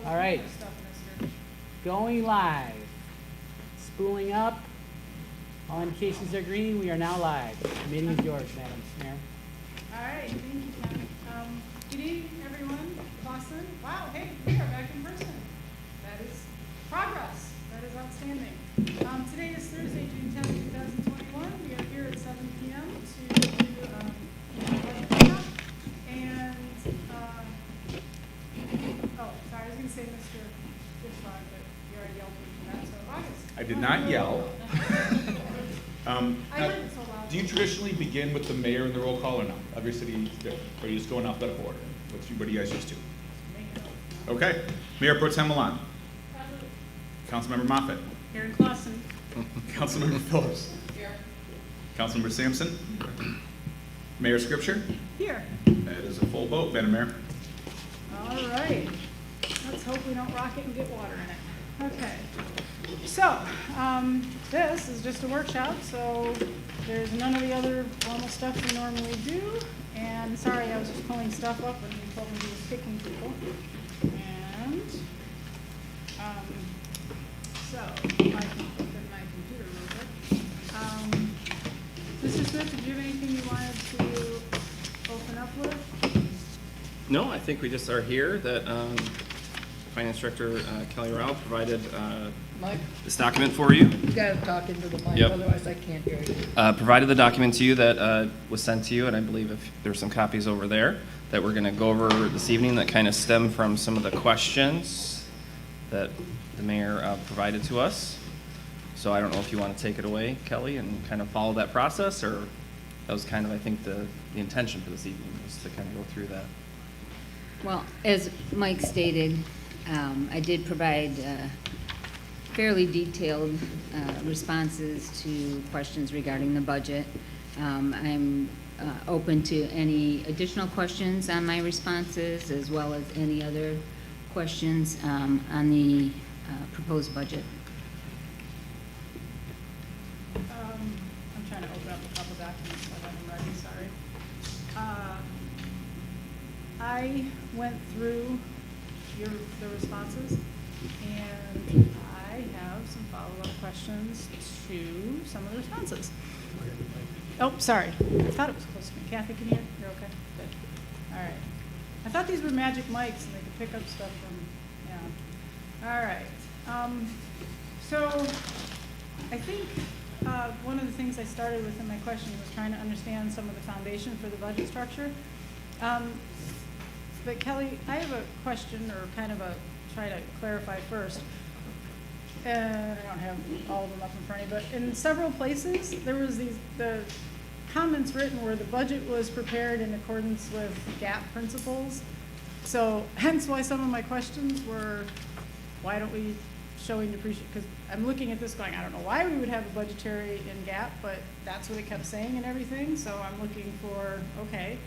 All right. Going live. Spooling up. All indications are green. We are now live. The meeting is yours, Madam Mayor. All right, thank you, Ken. Good evening, everyone. Boston. Wow, hey, we are back in person. That is progress. That is outstanding. Today is Thursday, June 10th, 2021. We are here at 7 p.m. to do budget workshop. And, oh, sorry, I was going to say Mr. Fishbach, but you already yelled at me for that, so August. I did not yell. I heard it so loud. Do you traditionally begin with the mayor and the roll call or no? Every city is different. Or are you just going alphabetical order? What are you guys used to? Make it up. Okay. Mayor Pro Tem Milan. Councilmember Moffitt. Here in Clausen. Councilmember Phillips. Here. Councilmember Sampson. Mayor Scripture. Here. That is a full vote, Madam Mayor. All right. Let's hope we don't rock it and get water in it. Okay. So, this is just a workshop, so there's none of the other formal stuff we normally do. And sorry, I was just pulling stuff up when you told me he was picking people. And, so, I can open my computer real quick. Mr. Smith, did you have anything you wanted to open up with? No, I think we just are here that Finance Director Kelly Rao provided Mike, this document for you. you gotta talk into the mic, Yep. otherwise I can't hear you. Provided the document to you that was sent to you, and I believe if there's some copies over there that we're going to go over this evening that kind of stem from some of the questions that the mayor provided to us. So I don't know if you want to take it away, Kelly, and kind of follow that process, or that was kind of, I think, the intention for this evening was to kind of go through that. Well, as Mike stated, I did provide fairly detailed responses to questions regarding the budget. I'm open to any additional questions on my responses, as well as any other questions on the proposed budget. I'm trying to open up a couple documents so I have them ready, sorry. I went through the responses, and I have some follow-up questions to some of the responses. Oh, sorry, I thought it was close to me. Kathy, can you hear? You're okay? Good. All right. I thought these were magic mics and they could pick up stuff from, yeah. All right. So I think one of the things I started with in my question was trying to understand some of the foundation for the budget structure. But Kelly, I have a question, or kind of a try to clarify first. And I don't have all of them up in front of me, but in several places there was the comments written where the budget was prepared in accordance with GAAP principles. So hence why some of my questions were, why don't we showing depreciation? Because I'm looking at this going, I don't know why we would have a budgetary in GAAP, but that's what it kept saying and everything. So I'm looking for, okay.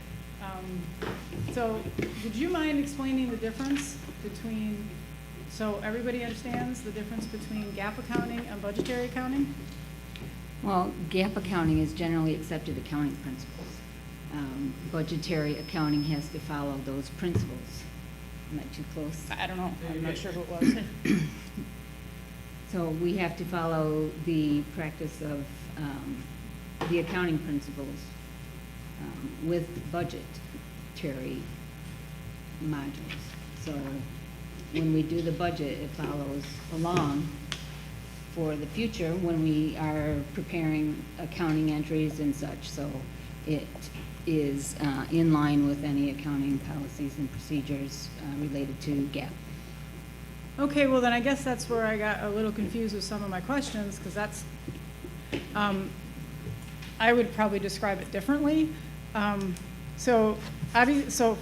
So would you mind explaining the difference between, so everybody understands the difference between GAAP accounting and budgetary accounting? Well, GAAP accounting is generally accepted accounting principles. Budgetary accounting has to follow those principles. Am I too close? I don't know. I'm not sure who it was. So we have to follow the practice of the accounting principles with budgetary modules. So when we do the budget, it follows along for the future when we are preparing accounting entries and such. So it is in line with any accounting policies and procedures related to GAAP. Okay, well then I guess that's where I got a little confused with some of my questions, because that's, I would probably describe it differently. So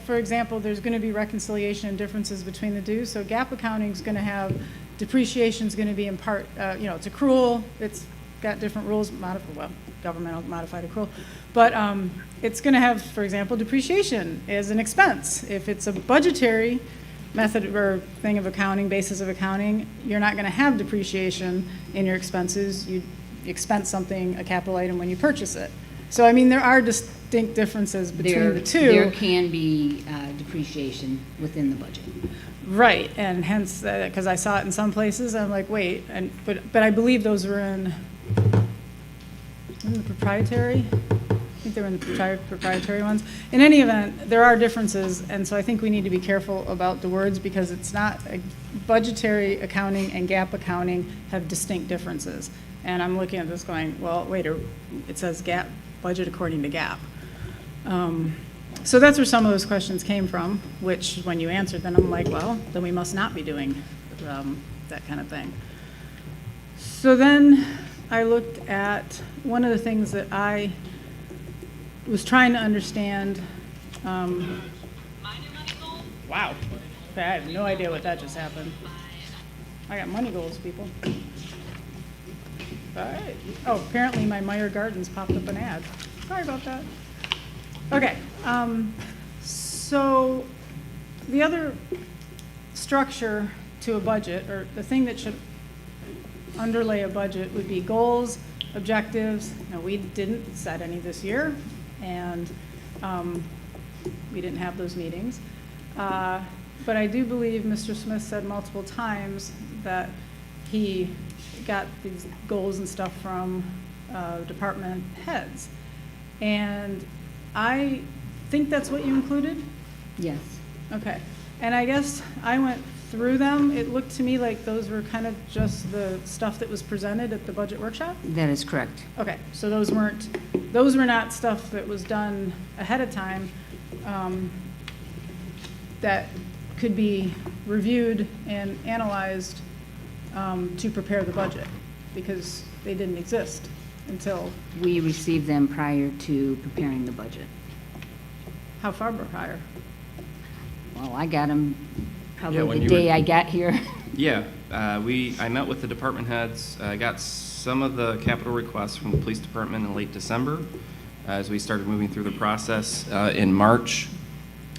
for example, there's going to be reconciliation and differences between the two. So GAAP accounting is going to have, depreciation is going to be in part, it's accrual. It's got different rules, governmental modified accrual. But it's going to have, for example, depreciation as an expense. If it's a budgetary method or thing of accounting, basis of accounting, you're not going to have depreciation in your expenses. You expense something, a capital item, when you purchase it. So, I mean, there are distinct differences between the two. There can be depreciation within the budget. Right, and hence, because I saw it in some places, I'm like, wait, but I believe those were in the proprietary? I think they were in the proprietary ones. In any event, there are differences, and so I think we need to be careful about the words, because it's not, budgetary accounting and GAAP accounting have distinct differences. And I'm looking at this going, well, wait, it says GAAP, budget according to GAAP. So that's where some of those questions came from, which when you answered them, I'm like, well, then we must not be doing that kind of thing. So then I looked at one of the things that I was trying to understand. Wow, I have no idea what that just happened. I got money goals, people. All right. Oh, apparently my Meyer Gardens popped up an ad. Sorry about that. Okay, so the other structure to a budget, or the thing that should underlay a budget, would be goals, objectives. Now, we didn't set any this year, and we didn't have those meetings. But I do believe Mr. Smith said multiple times that he got these goals and stuff from department heads. And I think that's what you included? Yes. Okay. And I guess I went through them. It looked to me like those were kind of just the stuff that was presented at the budget workshop? That is correct. Okay, so those were not stuff that was done ahead of time that could be reviewed and analyzed to prepare the budget, because they didn't exist until, We received them prior to preparing the budget. how far prior? Well, I got them Yeah, when probably the you day were- I got here. Yeah, I met with the department heads. I got some of the capital requests from the police department in late December. As we started moving through the process in March,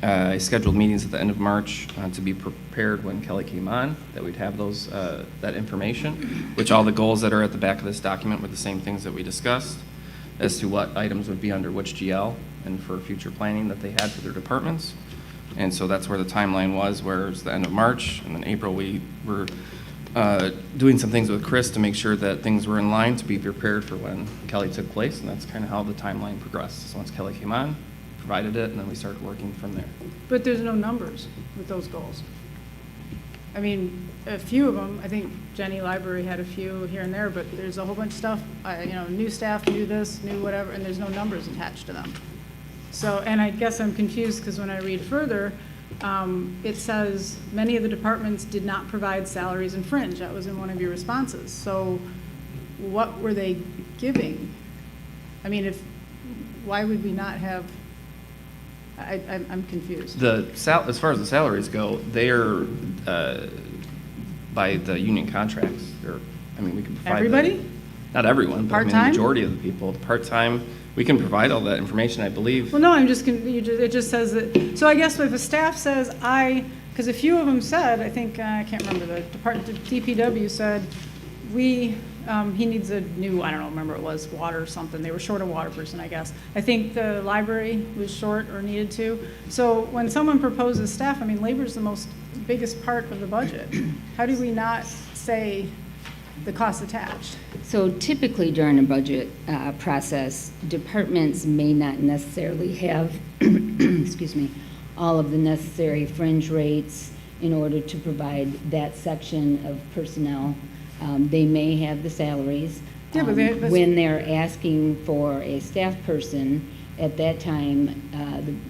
I scheduled meetings at the end of March to be prepared when Kelly came on, that we'd have those, that information, which all the goals that are at the back of this document were the same things that we discussed as to what items would be under which GL and for future planning that they had for their departments. And so that's where the timeline was, where it's the end of March, and then April, we were doing some things with Chris to make sure that things were in line to be prepared for when Kelly took place, and that's kind of how the timeline progressed. So once Kelly came on, provided it, and then we started working from there. But there's no numbers with those goals. I mean, a few of them, I think Jenny Library had a few here and there, but there's a whole bunch of stuff, new staff, new this, new whatever, and there's no numbers attached to them. So, and I guess I'm confused, because when I read further, it says many of the departments did not provide salaries and fringe. That was in one of your responses. So what were they giving? I mean, why would we not have, I'm confused. As far as the salaries go, they are by the union contracts. We can provide. Everybody? Not everyone, but I mean, the Part-time? majority of the people. The part-time, we can provide all that information, I believe. Well, no, I'm just, it just says that, so I guess if a staff says, because a few of them said, I think, I can't remember, the DPW said, he needs a new, I don't know, remember it was water or something. They were short a water person, I guess. I think the library was short or needed to. So when someone proposes staff, labor's the biggest part of the budget. How do we not say the cost attached? So typically during a budget process, departments may not necessarily have, excuse me, all of the necessary fringe rates in order to provide that section of personnel. They may have the salaries. Yeah, but When they're asking for a staff person, at that time,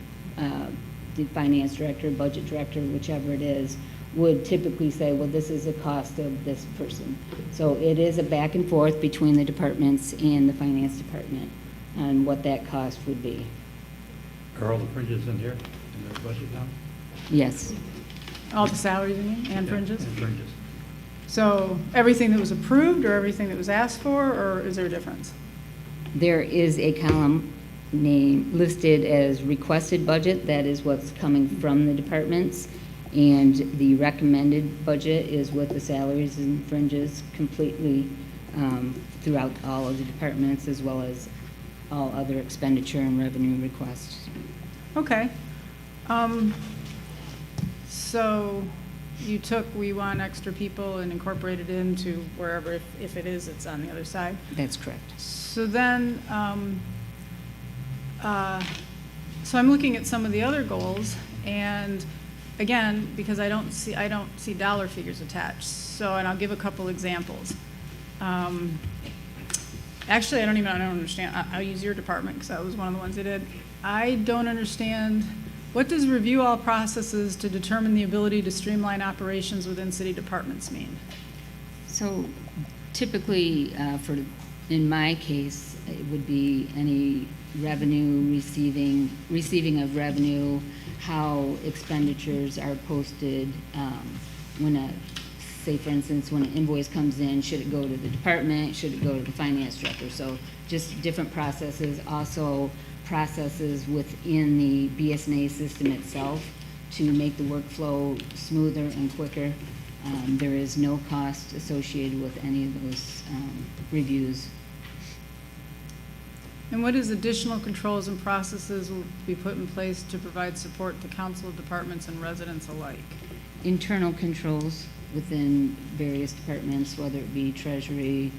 the finance director, budget director, whichever it is, would typically say, well, this is the cost of this person. So it is a back and forth between the departments and the finance department on what that cost would be. Are all the fringes in here, in the budget now? Yes. All the salaries, you mean, and Yeah, fringes? and fringes. So everything that was approved or everything that was asked for, or is there a difference? There is a column listed as requested budget. That is what's coming from the departments. And the recommended budget is with the salaries and fringes completely throughout all of the departments, as well as all other expenditure and revenue requests. Okay. So you took "we want extra people" and incorporated it into wherever, if it is, it's on the other side. That's correct. So then, so I'm looking at some of the other goals, and again, because I don't see dollar figures attached. So, and I'll give a couple examples. Actually, I don't understand. I'll use your department because that was one of the ones they did. I don't understand, what does review all processes to determine the ability to streamline operations within city departments mean? So typically, in my case, it would be any revenue receiving of revenue, how expenditures are posted, say for instance, when an invoice comes in, should it go to the department, should it go to the finance director? So just different processes, also processes within the BSNA system itself to make the workflow smoother and quicker. There is no cost associated with any of those reviews. And what is additional controls and processes will be put in place to provide support to council, departments, and residents alike? Internal controls within various departments, whether it be treasury,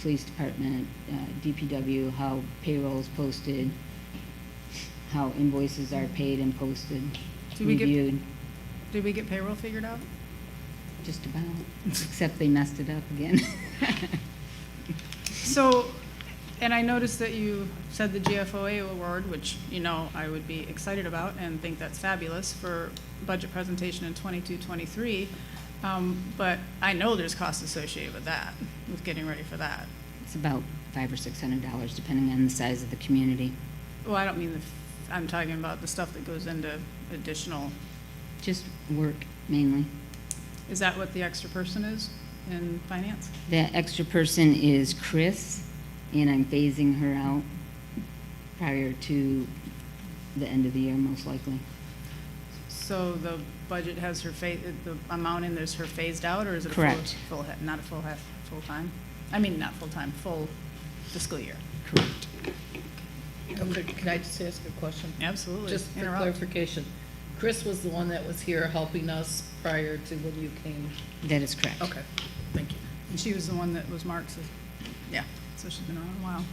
police department, DPW, how payroll is posted, how invoices are paid and posted, reviewed, Did we get payroll figured out? just about, except they messed it up again. So, and I noticed that you said the GFOA award, which, I would be excited about and think that's fabulous for budget presentation in 22-23. But I know there's costs associated with that, with getting ready for that. It's about $500 or $600, depending on the size of the community. Well, I don't mean I'm talking about the stuff that goes into additional, Just work mainly. is that what the extra person is in finance? The extra person is Chris, and I'm phasing her out prior to the end of the year, most likely. So the budget has her the amount in there's her phased out, or is it a Correct. not a full-time? I mean, not full-time, full fiscal year. Correct. Can I just ask a question? Absolutely. Just for Interrupt. clarification. Chris was the one that was here helping us prior to when you came? That is correct. Okay, thank you. And she was the one that was Mark's, yeah, so she's been around a while.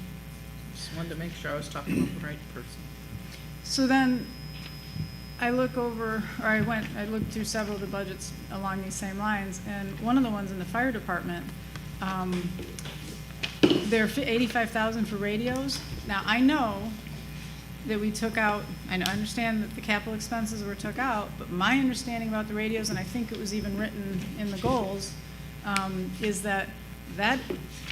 Just wanted to make sure I was talking about the right person. So then, I looked through several of the budgets along these same lines, and one of the ones in the fire department, they're $85,000 for radios. Now, I know that we took out, I understand that the capital expenses were took out, but my understanding about the radios, and I think it was even written in the goals, is that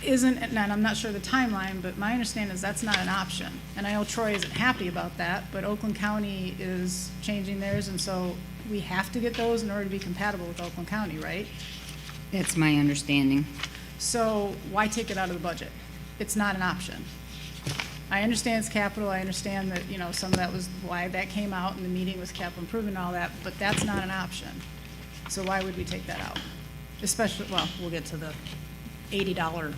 isn't, and I'm not sure the timeline, but my understanding is that's not an option. And I know Troy isn't happy about that, but Oakland County is changing theirs, and so we have to get those in order to be compatible with Oakland County, right? That's my understanding. So why take it out of the budget? It's not an option. I understand it's capital, I understand that, some of that was why that came out in the meeting was capital improvement and all that, but that's not an option. So why would we take that out? Especially, well, we'll get to the $80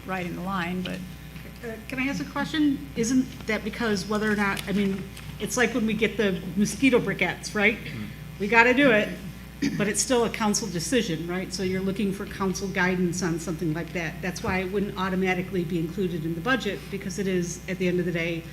right in the line, but Can I ask a question? Isn't that because whether or not, it's like when we get the mosquito briquettes, right? We got to do it, but it's still a council decision, right? So you're looking for council guidance on something like that. That's why it wouldn't automatically be included in the budget, because it is, at the end of the day,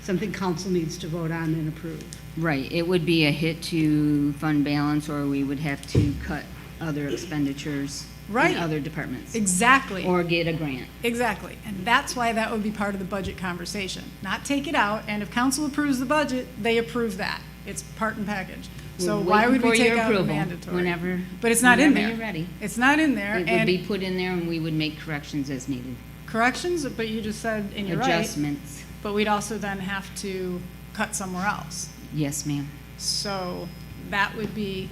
something council needs to vote on and approve. Right, it would be a hit to fund balance, or we would have to cut other expenditures Right. in other departments. exactly. Or get a grant. Exactly, and that's why that would be part of the budget conversation. Not take it out, and if council approves the budget, they approve that. It's part and package. So We're why waiting would we for take your out the approval mandatory? whenever- But it's not in whenever there. you're ready. It's not in there, It would be and put in there, and we would make corrections as needed. corrections, but you just said, and you're right, Adjustments, but we'd also then have to cut somewhere else. yes, ma'am. So that would be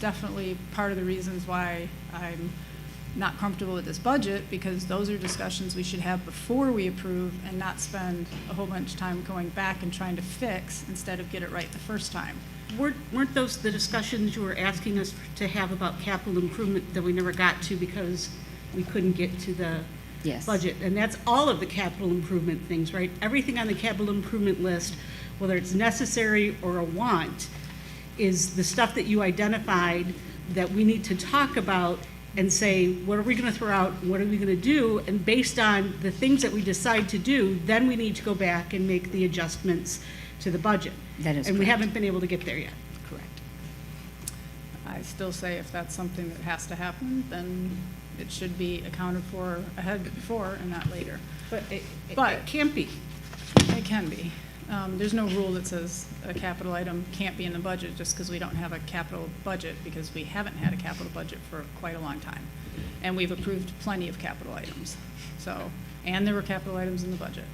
definitely part of the reasons why I'm not comfortable with this budget, because those are discussions we should have before we approve and not spend a whole bunch of time going back and trying to fix instead of get it right the first time. Weren't those the discussions you were asking us to have about capital improvement that we never got to because we couldn't get to the Yes. budget? And that's all of the capital improvement things, right? Everything on the capital improvement list, whether it's necessary or a want, is the stuff that you identified that we need to talk about and say, what are we gonna throw out, what are we gonna do? And based on the things that we decide to do, then we need to go back and make the adjustments to the budget. That is And we correct. haven't been able to get there yet. Correct. I still say if that's something that has to happen, then it should be accounted for ahead before and not later. But But- it can't be. It can be. There's no rule that says a capital item can't be in the budget just because we don't have a capital budget, because we haven't had a capital budget for quite a long time. And we've approved plenty of capital items. So, and there were capital items in the budget.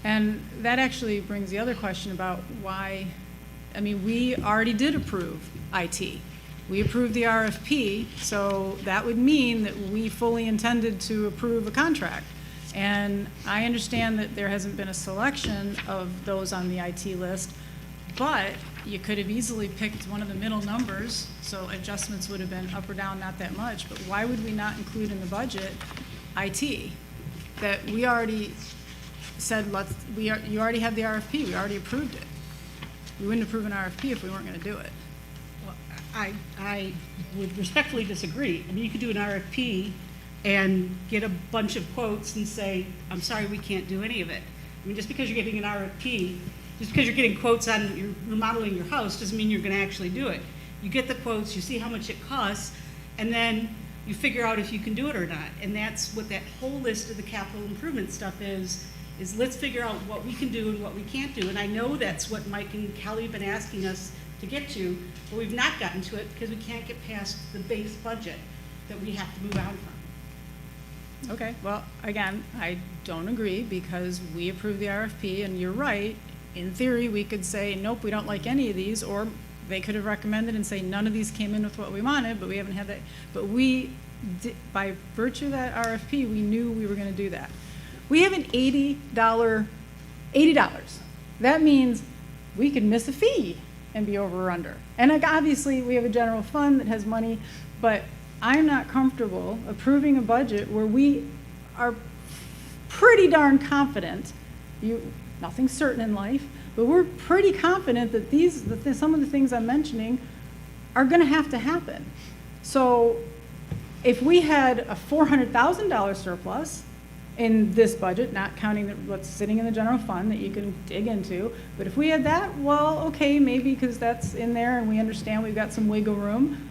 And that actually brings the other question about why, I mean, we already did approve IT. We approved the RFP, so that would mean that we fully intended to approve a contract. And I understand that there hasn't been a selection of those on the IT list, but you could have easily picked one of the middle numbers, so adjustments would have been up or down, not that much. But why would we not include in the budget IT? That we already said, you already have the RFP, we already approved it. We wouldn't approve an RFP if we weren't gonna do it. Well, I would respectfully disagree. I mean, you could do an RFP and get a bunch of quotes and say, I'm sorry, we can't do any of it. I mean, just because you're getting an RFP, just because you're getting quotes on your remodeling your house doesn't mean you're gonna actually do it. You get the quotes, you see how much it costs, and then you figure out if you can do it or not. And that's what that whole list of the capital improvement stuff is let's figure out what we can do and what we can't do. And I know that's what Mike and Kelly have been asking us to get to, but we've not gotten to it because we can't get past the base budget that we have to move on from. Okay, well, again, I don't agree because we approved the RFP and you're right. In theory, we could say, nope, we don't like any of these, or they could have recommended and say, none of these came in with what we wanted, but we haven't had that. But we, by virtue of that RFP, we knew we were gonna do that. We have an $80. That means we could miss a fee and be over or under. And like, obviously, we have a general fund that has money, but I'm not comfortable approving a budget where we are pretty darn confident, nothing's certain in life, but we're pretty confident that some of the things I'm mentioning are gonna have to happen. So if we had a $400,000 surplus in this budget, not counting what's sitting in the general fund that you can dig into, but if we had that, well, okay, maybe because that's in there and we understand we've got some wiggle room,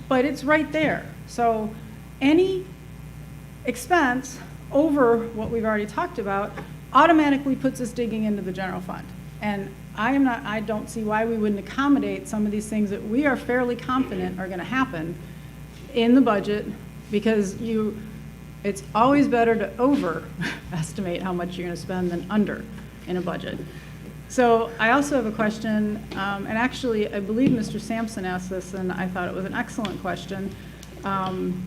but it's right there. So any expense over what we've already talked about automatically puts us digging into the general fund. And I don't see why we wouldn't accommodate some of these things that we are fairly confident are gonna happen in the budget, because it's always better to overestimate how much you're gonna spend than under in a budget. So I also have a question, and actually, I believe Mr. Sampson asked this, and I thought it was an excellent question. I'm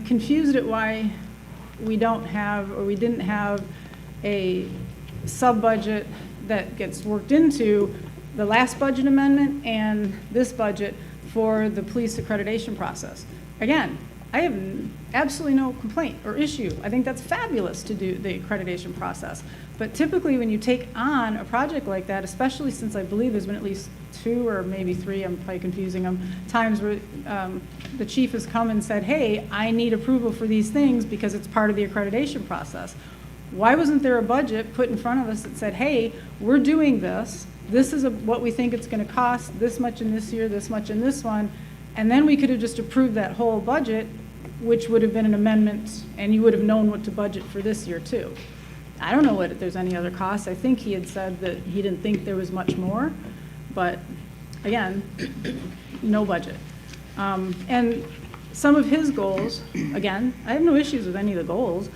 confused at why we don't have, or we didn't have a sub-budget that gets worked into the last budget amendment and this budget for the police accreditation process. Again, I have absolutely no complaint or issue. I think that's fabulous to do the accreditation process. But typically when you take on a project like that, especially since I believe there's been at least 2 or maybe 3, I'm probably confusing them, times where the chief has come and said, hey, I need approval for these things because it's part of the accreditation process. Why wasn't there a budget put in front of us that said, hey, we're doing this, this is what we think it's gonna cost, this much in this year, this much in this one, and then we could have just approved that whole budget, which would have been an amendment, and you would have known what to budget for this year too. I don't know if there's any other costs. I think he had said that he didn't think there was much more, but again, no budget. And some of his goals, again, I have no issues with any of the goals,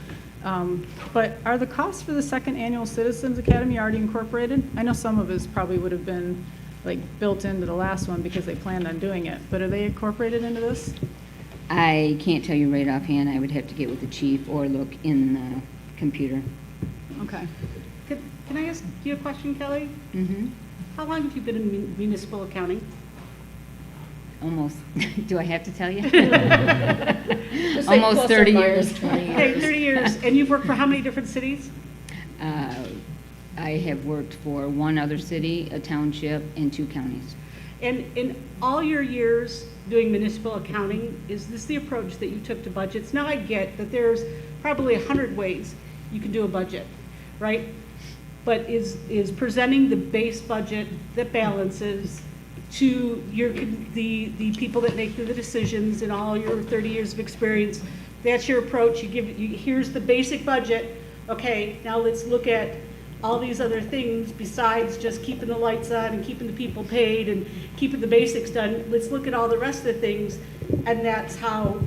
but are the costs for the second annual Citizens Academy already incorporated? I know some of his probably would have been like built into the last one because they planned on doing it, but are they incorporated into this? I can't tell you right offhand. I would have to get with the chief or look in the computer. Okay. Can I ask you a question, Kelly? Mm-hmm. How long have you been in municipal accounting? Almost. Do I have to tell you? Just say Almost plus or 30 minus years. 20 Okay, 30 years, and you've worked for how many different cities? I have worked for one other city, a township, and 2 counties. And in all your years doing municipal accounting, is this the approach that you took to budgets? Now I get that there's probably 100 ways you can do a budget, right? But is presenting the base budget that balances to the people that make the decisions in all your 30 years of experience, that's your approach, here's the basic budget, okay, now let's look at all these other things besides just keeping the lights on and keeping the people paid and keeping the basics done. Let's look at all the rest of the things, and that's how,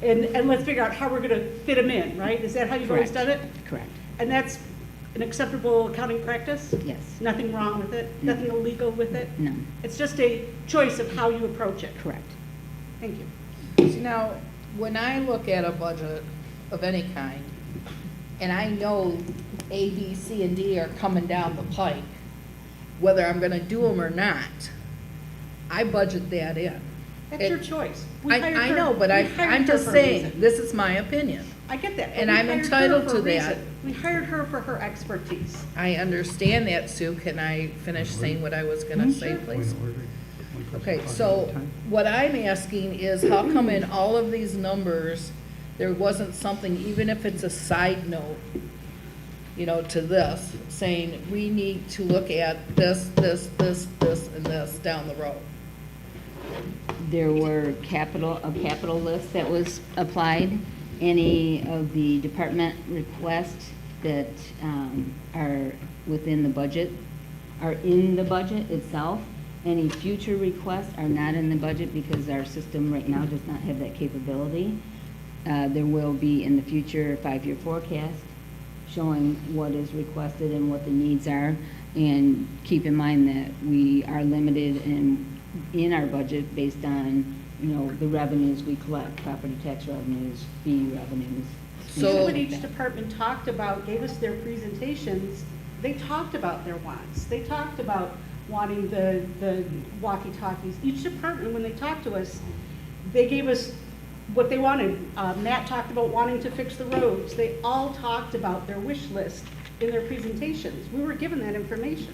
and let's figure out how we're gonna fit them in, right? Is that how you've always done Correct. it? Correct, And that's an acceptable accounting practice? yes. Nothing wrong with it? No. Nothing illegal with it? No, It's just a choice of how you approach it. correct. Thank you. Now, when I look at a budget of any kind, and I know A, B, C, and D are coming down the pike, whether I'm gonna do them or not, I budget that in. That's your It- choice. We hired I her- know, but we I'm hired her just for a saying, reason. this is my opinion. I get that. but and we I'm hired her entitled for to a that. reason. We hired her for her expertise. I understand that, Sue. Can I finish saying what I was gonna say, please? Point of order. One person Okay, talking so at a time. what I'm asking is how come in all of these numbers, there wasn't something, even if it's a side note, you know, to this, saying we need to look at this, and this down the road? There were a capital list that was applied. Any of the department requests that are within the budget are in the budget itself. Any future requests are not in the budget because our system right now does not have that capability. There will be in the future a 5-year forecast showing what is requested and what the needs are. And keep in mind that we are limited in our budget based on, you know, the revenues we collect, property tax revenues, fee revenues. So- Even when each department talked about, gave us their presentations, they talked about their wants. They talked about wanting the walkie-talkies. Each department, when they talked to us, they gave us what they wanted. Matt talked about wanting to fix the roads. They all talked about their wish list in their presentations. We were given that information.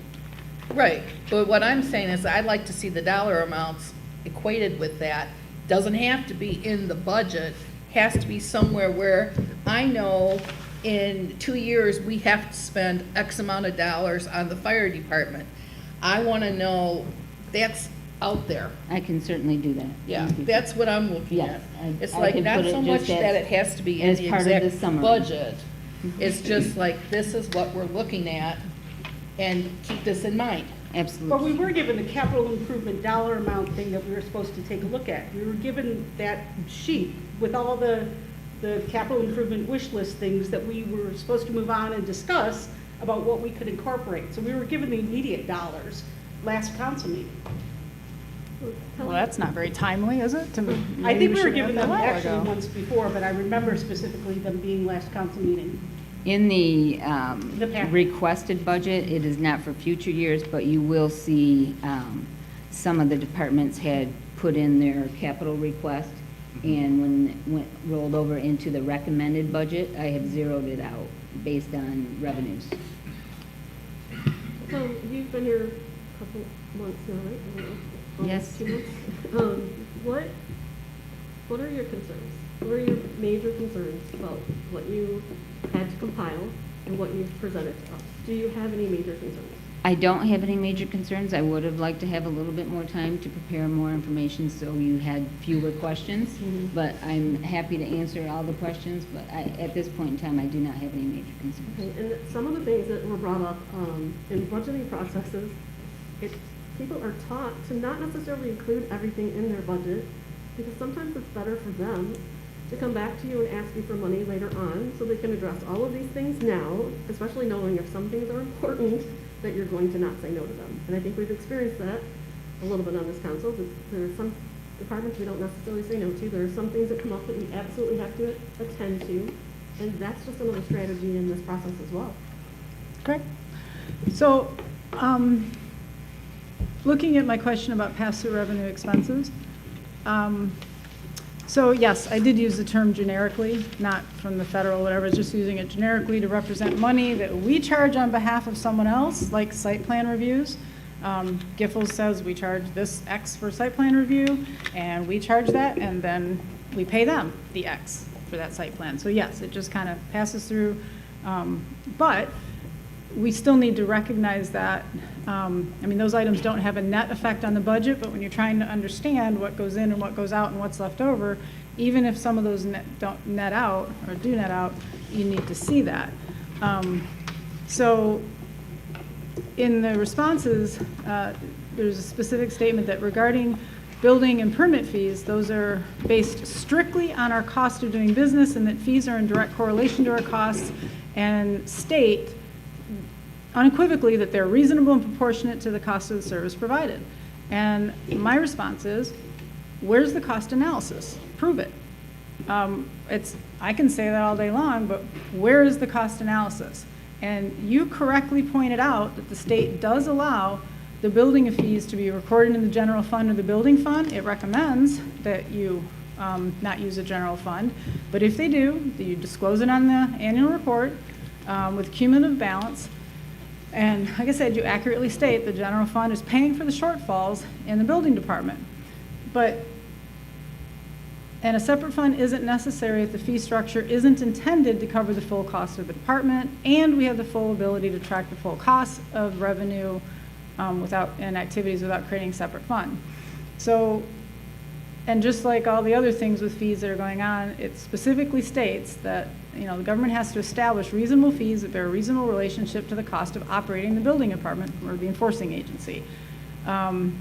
Right, but what I'm saying is I'd like to see the dollar amounts equated with that. Doesn't have to be in the budget, has to be somewhere where I know in 2 years, we have to spend X amount of dollars on the fire department. I want to know that's out there. I can certainly do that. Yeah, Thank you. that's what I'm looking at. Yes, It's I like can not put it so much just that as- it has to be in as the part of the exact summary. budget. It's just like, this is what we're looking at, and keep this in mind. But we Absolutely. were given the capital improvement dollar amount thing that we were supposed to take a look at. We were given that sheet with all the capital improvement wish list things that we were supposed to move on and discuss about what we could incorporate. So we were given the immediate dollars last council meeting. Well, that's not very timely, is it? I think we were given them actually once before, but I remember specifically them being last council meeting. In the The packet. requested budget, it is not for future years, but you will see some of the departments had put in their capital request, and when it rolled over into the recommended budget, I have zeroed it out based on revenues. So you've been here a couple months now, right? I don't know, Yes. almost 2 months. What are your concerns? What are your major concerns about what you had to compile and what you've presented to us? Do you have any major concerns? I don't have any major concerns. I would have liked to have a little bit more time to prepare more information so you had fewer questions. Mhm. But I'm happy to answer all the questions, but at this point in time, I do not have any major concerns. Okay, and some of the things that were brought up in budgeting processes, people are taught to not necessarily include everything in their budget, because sometimes it's better for them to come back to you and ask you for money later on, so they can address all of these things now, especially knowing if some things are important, that you're going to not say no to them. And I think we've experienced that a little bit on this council, that there are some departments we don't necessarily say no to, there are some things that come up that we absolutely have to attend to, and that's just another strategy in this process as well. Okay. So, looking at my question about pass-through revenue expenses, So yes, I did use the term generically, not from the federal, whatever, I was just using it generically to represent money that we charge on behalf of someone else, like site plan reviews. Giffords says we charge this X for site plan review, and we charge that, and then we pay them the X for that site plan. So yes, it just kind of passes through, but we still need to recognize that, I mean, those items don't have a net effect on the budget, but when you're trying to understand what goes in and what goes out and what's left over, even if some of those don't net out, or do net out, you need to see that. So in the responses, there's a specific statement that regarding building and permit fees, those are based strictly on our cost of doing business, and that fees are in direct correlation to our costs, and state unequivocally that they're reasonable and proportionate to the cost of the service provided. And my response is, where's the cost analysis? Prove it. I can say that all day long, but where is the cost analysis? And you correctly pointed out that the state does allow the building fees to be recorded in the general fund or the building fund. It recommends that you not use a general fund, but if they do, that you disclose it on the annual report with cumulative balance. And like I said, you accurately state the general fund is paying for the shortfalls in the building department. And a separate fund isn't necessary if the fee structure isn't intended to cover the full cost of the department, and we have the full ability to track the full cost of revenue and activities without creating a separate fund. So, and just like all the other things with fees that are going on, it specifically states that, you know, the government has to establish reasonable fees that bear a reasonable relationship to the cost of operating the building department or the enforcing agency. And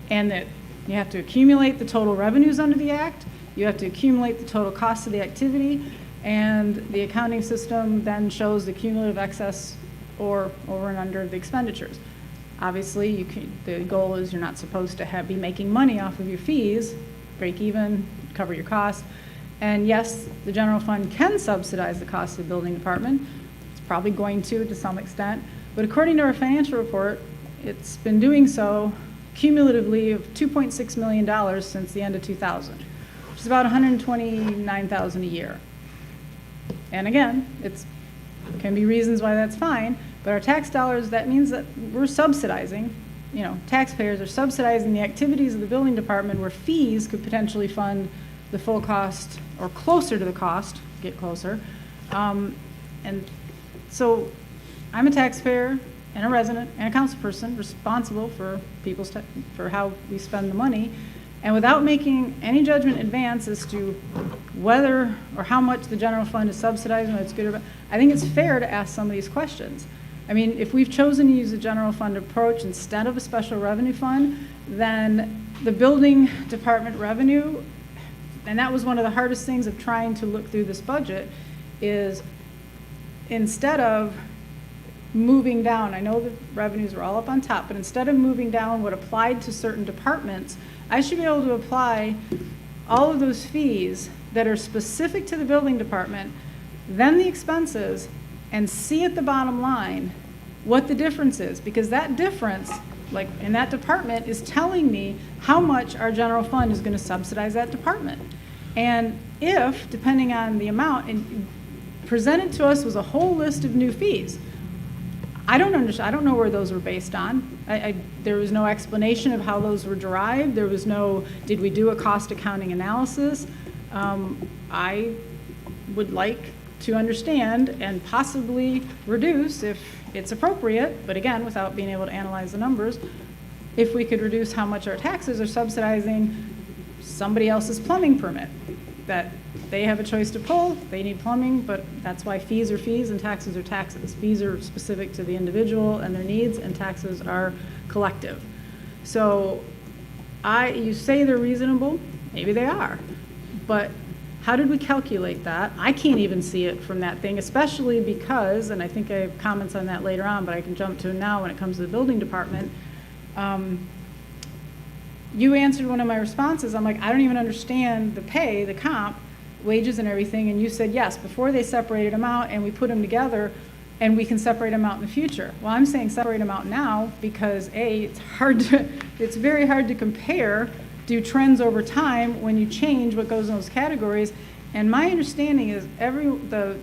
that you have to accumulate the total revenues under the act, you have to accumulate the total cost of the activity, and the accounting system then shows the cumulative excess or over and under the expenditures. Obviously, the goal is you're not supposed to be making money off of your fees, break even, cover your costs. And yes, the general fund can subsidize the cost of the building department. It's probably going to some extent. But according to our financial report, it's been doing so cumulatively of $2.6 million since the end of 2000, which is about $129,000 a year. And again, can be reasons why that's fine, but our tax dollars, that means that we're subsidizing, you know, taxpayers are subsidizing the activities of the building department where fees could potentially fund the full cost or closer to the cost, get closer. And so I'm a taxpayer and a resident and a council person responsible for for how we spend the money. And without making any judgment in advance as to whether or how much the general fund is subsidizing, whether it's good or bad, I think it's fair to ask some of these questions. I mean, if we've chosen to use a general fund approach instead of a special revenue fund, then the building department revenue, and that was one of the hardest things of trying to look through this budget, is instead of moving down, I know the revenues were all up on top, but instead of moving down what applied to certain departments, I should be able to apply all of those fees that are specific to the building department, then the expenses, and see at the bottom line what the difference is, because that difference, like in that department, is telling me how much our general fund is going to subsidize that department. And if, depending on the amount, and presented to us was a whole list of new fees, I don't understand. I don't know where those were based on. There was no explanation of how those were derived. There was no, did we do a cost accounting analysis? I would like to understand and possibly reduce, if it's appropriate, but again, without being able to analyze the numbers, if we could reduce how much our taxes are subsidizing somebody else's plumbing permit, that they have a choice to pull, they need plumbing, but that's why fees are fees and taxes are taxes. Fees are specific to the individual and their needs, and taxes are collective. So you say they're reasonable, maybe they are, but how did we calculate that? I can't even see it from that thing, especially because, and I think I have comments on that later on, but I can jump to it now when it comes to the building department. You answered one of my responses. I'm like, I don't even understand the pay, the comp, wages and everything. And you said, yes, before they separated them out and we put them together and we can separate them out in the future. Well, I'm saying separate them out now because it's very hard to compare do trends over time when you change what goes in those categories. And my understanding is the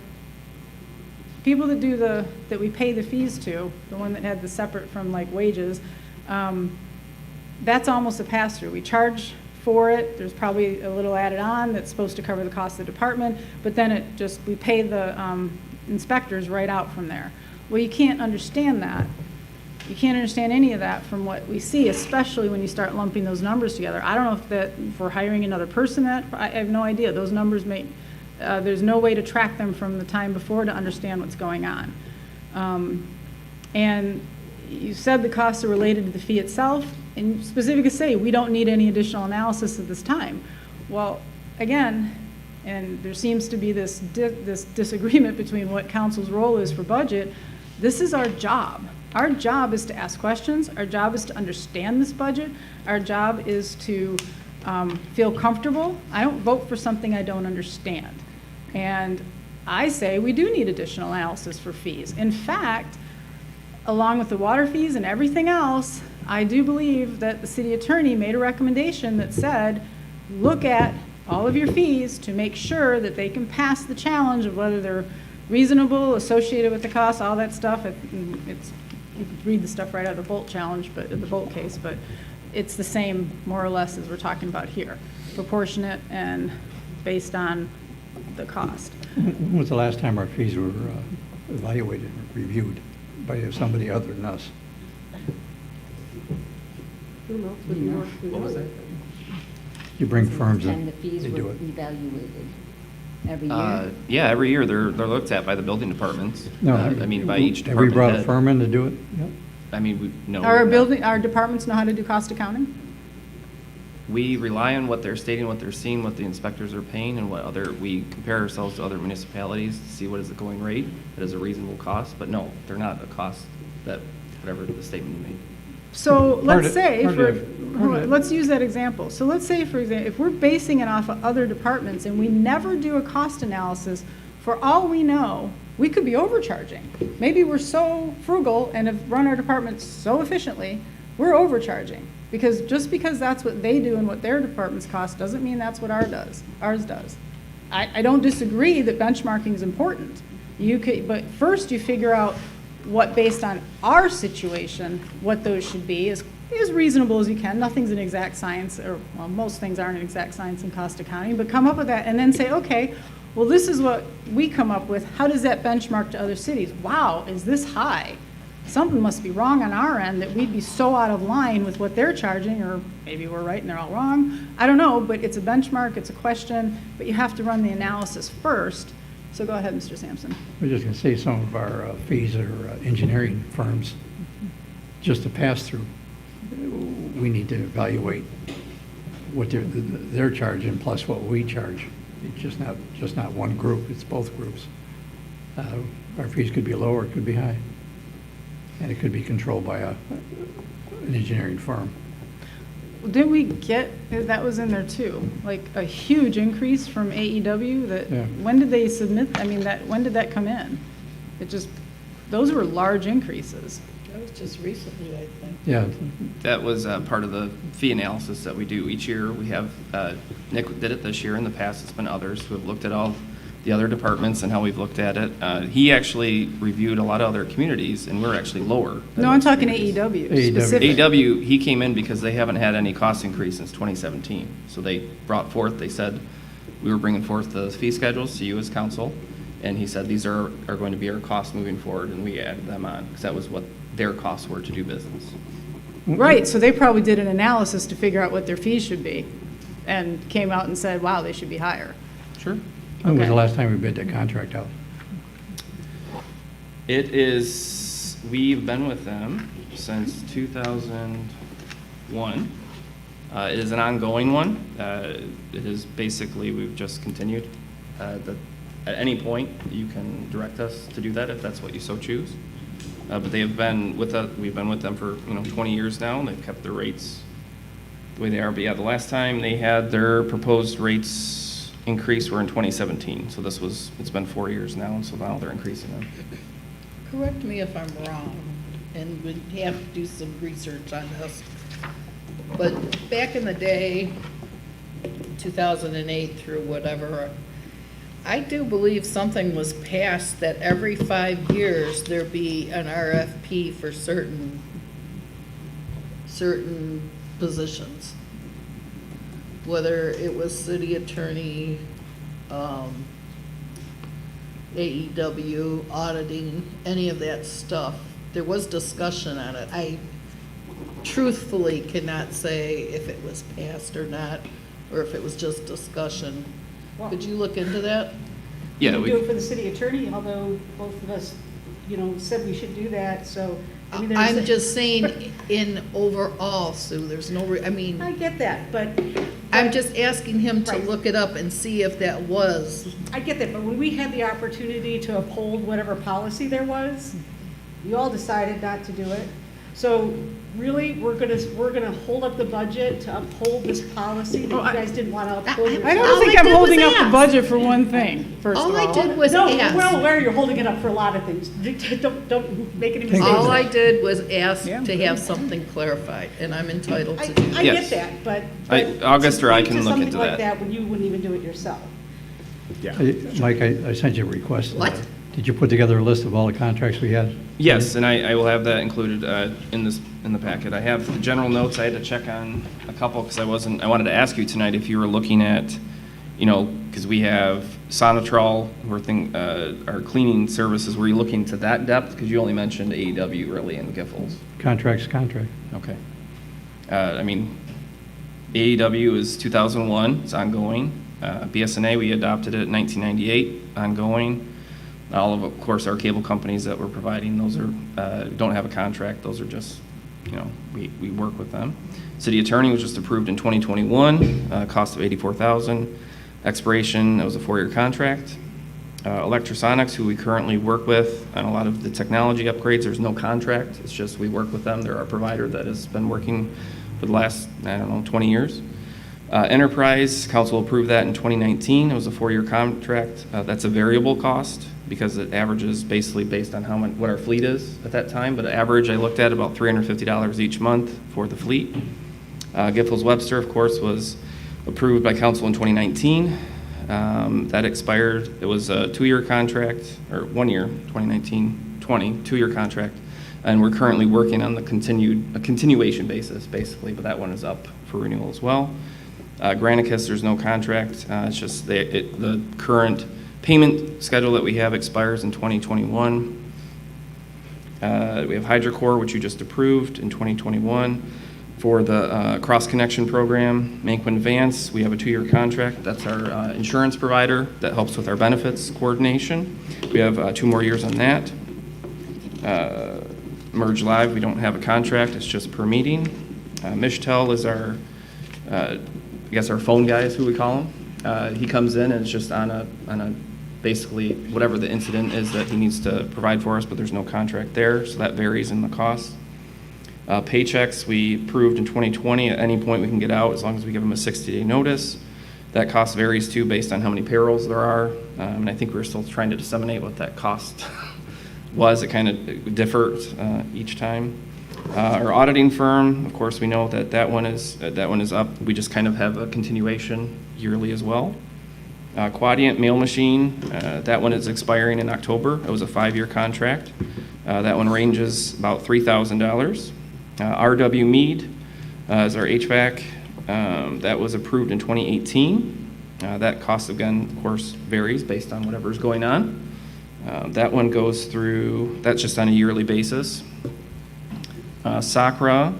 people that we pay the fees to, the one that had the separate from like wages, that's almost a pass-through. We charge for it, there's probably a little added on that's supposed to cover the cost of the department, but then we pay the inspectors right out from there. Well, you can't understand that. You can't understand any of that from what we see, especially when you start lumping those numbers together. I don't know if we're hiring another person I have no idea. Those numbers there's no way to track them from the time before to understand what's going on. And you said the costs are related to the fee itself, and specifically say, we don't need any additional analysis at this time. Well, again, and there seems to be this disagreement between what council's role is for budget. This is our job. Our job is to ask questions. Our job is to understand this budget. Our job is to feel comfortable. I don't vote for something I don't understand. And I say we do need additional analysis for fees. In fact, along with the water fees and everything else, I do believe that the city attorney made a recommendation that said, look at all of your fees to make sure that they can pass the challenge of whether they're reasonable, associated with the cost, all that stuff. You can read the stuff right out of the Bolt challenge, but the Bolt case, but it's the same more or less as we're talking about here. Proportionate and based on the cost. When was the last time our fees were evaluated or reviewed by somebody other than us? Who else would be more What was that? You bring firms And in, the fees they do were it. evaluated every year. Yeah, every year they're looked at by the building departments. No, I mean, by each Have we department brought a head. firm in to do it? Yep. I mean, no. Our departments know how to do cost accounting? We rely on what they're stating, what they're seeing, what the inspectors are paying, and we compare ourselves to other municipalities to see what is the going rate that is a reasonable cost, but no, they're not a cost that, whatever the statement you made. So let's say, part of- let's use that example. So let's say, for example, if we're basing it off of other departments and we never do a cost analysis, for all we know, we could be overcharging. Maybe we're so frugal and have run our departments so efficiently, we're overcharging. Just because that's what they do and what their departments cost doesn't mean that's what ours does. I don't disagree that benchmarking is important. But first you figure out what, based on our situation, what those should be as reasonable as you can. Nothing's an exact science, or well, most things aren't an exact science in cost accounting, but come up with that and then say, okay, well, this is what we come up with. How does that benchmark to other cities? Wow, is this high? Something must be wrong on our end that we'd be so out of line with what they're charging, or maybe we're right and they're all wrong. I don't know, but it's a benchmark, it's a question, but you have to run the analysis first. So go ahead, Mr. Sampson. I was just going to say some of our fees are engineering firms, just to pass through. We need to evaluate what they're charging plus what we charge. It's just not one group, it's both groups. Our fees could be low or it could be high. And it could be controlled by an engineering firm. Didn't we get, that was in there too, like a huge increase from AEW that, Yeah. when did they submit, when did that come in? Those were large increases. That was just recently, I think. Yeah, That was part of the fee analysis that we do each year. We have, Nick did it this year. In the past, it's been others who have looked at all the other departments and how we've looked at it. He actually reviewed a lot of other communities, and we're actually lower. than No, I'm those talking communities. AEW AEW. specific. AW, he came in because they haven't had any cost increase since 2017. So they brought forth, they said, we were bringing forth the fee schedules to you as council, and he said, these are going to be our costs moving forward, and we added them on, because that was what their costs were to do business. Right, so they probably did an analysis to figure out what their fees should be, and came out and said, wow, they should be higher. Sure. when was Okay. the last time we bid that contract out? It is, we've been with them since 2001. It is an ongoing one. It is basically, we've just continued. At any point, you can direct us to do that if that's what you so choose. But they have been with us, we've been with them for 20 years now, and they've kept their rates the way they are. But yeah, the last time they had their proposed rates increase were in 2017. So it's been 4 years now, and so now they're increasing them. Correct me if I'm wrong, and we'd have to do some research on this. but back in the day, 2008 through whatever, I do believe something was passed that every 5 years there be an RFP for certain positions. Whether it was city attorney, AEW, auditing, any of that stuff. There was discussion on it. I truthfully cannot say if it was passed or not, or if it was just discussion. Could you look into that? Yeah, We we, do it for the city attorney, although both of us, said we should do that, so, I mean, there's. I'm just saying in overall, Sue, there's no, I get that, but. I'm just asking him to Right. look it up and see if that was. I get that, but when we had the opportunity to uphold whatever policy there was, you all decided not to do it. So really, we're gonna hold up the budget to uphold this policy that you guys didn't want to uphold. I All don't I think I'm did was holding up the ask. budget for one thing, first of all. All I did was No, ask. we're all aware you're holding it up for a lot of things. Don't make any mistakes. All I did was ask Yeah. to have something clarified, and I'm entitled I to do that. get that, but. August or I to can look something into like that. when you wouldn't even do it yourself. Mike, I sent you a request. What? Did you put together a list of all the contracts we had? yes, and I will have that included in the packet. I have the general notes. I had to check on a couple because I wanted to ask you tonight if you were looking at, because we have Sonatrol, our cleaning services, were you looking to that depth? Because you only mentioned AEW really and Giffords. Contract's contract. Okay. AEW is 2001, it's ongoing. BSNA, we adopted it in 1998, ongoing. All of course, our cable companies that we're providing, those are, don't have a contract, those are just, we work with them. City attorney was just approved in 2021, cost of $84,000. Expiration, that was a 4-year contract. Electrosonics, who we currently work with on a lot of the technology upgrades, there's no contract, it's just we work with them. They're our provider that has been working for the last, 20 years. Enterprise, council approved that in 2019. It was a 4-year contract. That's a variable cost because it averages basically based on what our fleet is at that time. But average, I looked at about $350 each month for the fleet. Giffords Webster, of course, was approved by council in 2019. That expired. It was a 2-year contract, or 1 year, 2019-20, 2-year contract. And we're currently working on a continuation basis, basically, but that one is up for renewal as well. Granicus, there's no contract. It's just the current payment schedule that we have expires in 2021. We have HydroCore, which you just approved in 2021. For the cross-connection program, Manquin Vance, we have a 2-year contract. That's our insurance provider that helps with our benefits coordination. We have 2 more years on that. Merge Live, we don't have a contract, it's just per meeting. Mishtel is our, our phone guy is who we call him. He comes in and it's just on a basically whatever the incident is that he needs to provide for us, but there's no contract there, so that varies in the cost. Paychecks, we approved in 2020, at any point we can get out as long as we give them a 60-day notice. That cost varies too based on how many payrolls there are, and I think we're still trying to disseminate what that cost was. It kind of differs each time. Our auditing firm, of course, we know that one is up. We just kind of have a continuation yearly as well. Quadient Mail Machine, that one is expiring in October. It was a 5-year contract. That one ranges about $3,000. RW Mead is our HVAC. That was approved in 2018. That cost, again, of course, varies based on whatever's going on. That one goes through, that's just on a yearly basis. Sakra,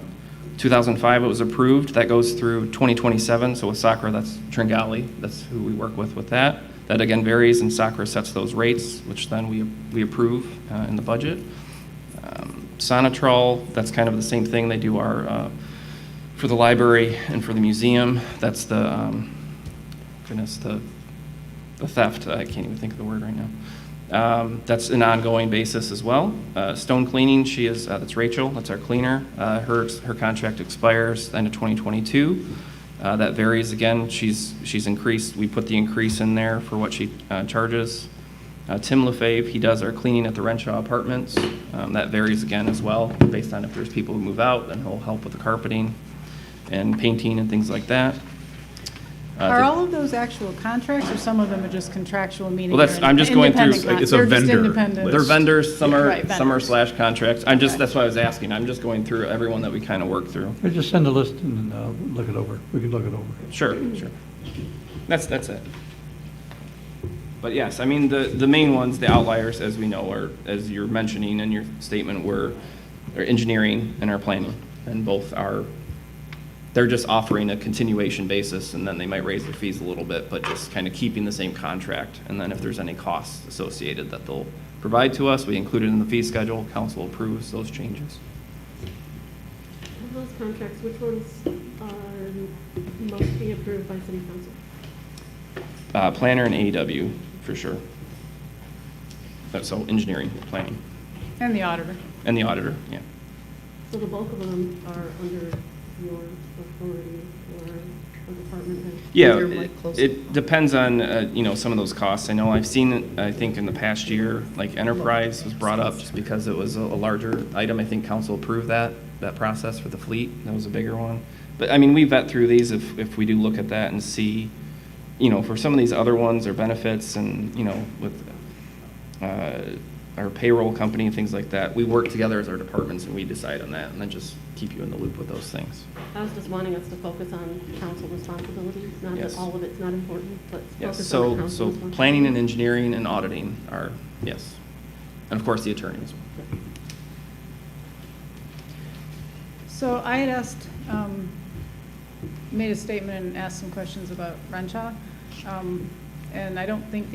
2005 it was approved. That goes through 2027. So with Sakra, that's Tringali. That's who we work with that. That again varies, and Sakra sets those rates, which then we approve in the budget. Sonatrol, that's kind of the same thing. They do our, for the library and for the museum. That's the, the theft. I can't even think of the word right now. That's an ongoing basis as well. Stone Cleaning, that's Rachel, that's our cleaner. Her contract expires end of 2022. That varies again. She's increased. We put the increase in there for what she charges. Tim Lefebvre, he does our cleaning at the Renshaw Apartments. That varies again as well, based on if there's people who move out, then he'll help with the carpeting. and painting and things like that. Are all of those actual contracts, or some of them are just contractual, meaning Well, that's, they're I'm just going through, independent con- it's a they're just vendor independent. list. they're vendors, some are, Right, some are vendors. slash contracts. I'm just, Okay. that's why I was asking. I'm just going through everyone that we kind of work through. Or just send a list and look it over. We can look it over. Sure, sure. That's it. But yes, I mean, the main ones, the outliers, as we know, are, as you're mentioning in your statement, were our engineering and our planning. And both are, they're just offering a continuation basis, and then they might raise their fees a little bit, but just kind of keeping the same contract. And then if there's any costs associated that they'll provide to us, we include it in the fee schedule. Council approves those changes. Of those contracts, which ones must be approved by city council? Planner and AEW, for sure. So engineering, planning, And the auditor. and the auditor, yeah. So the bulk of them are under your authority or a department head? Yeah, Your mic closer. it depends on, some of those costs. I know I've seen, I think in the past year, like enterprise was brought up just because it was a larger item. I think council approved that process for the fleet. That was a bigger one. But I mean, we vet through these if we do look at that and see, for some of these other ones or benefits and, with our payroll company and things like that, we work together as our departments and we decide on that and then just keep you in the loop with those things. I was just wanting us to focus on council responsibilities, not Yes. that all of it's not important, but Yes, focus on the so council responsibilities. planning and engineering and auditing are, yes. And of course, the attorney as well. So I had asked, made a statement and asked some questions about Renshaw. And I don't think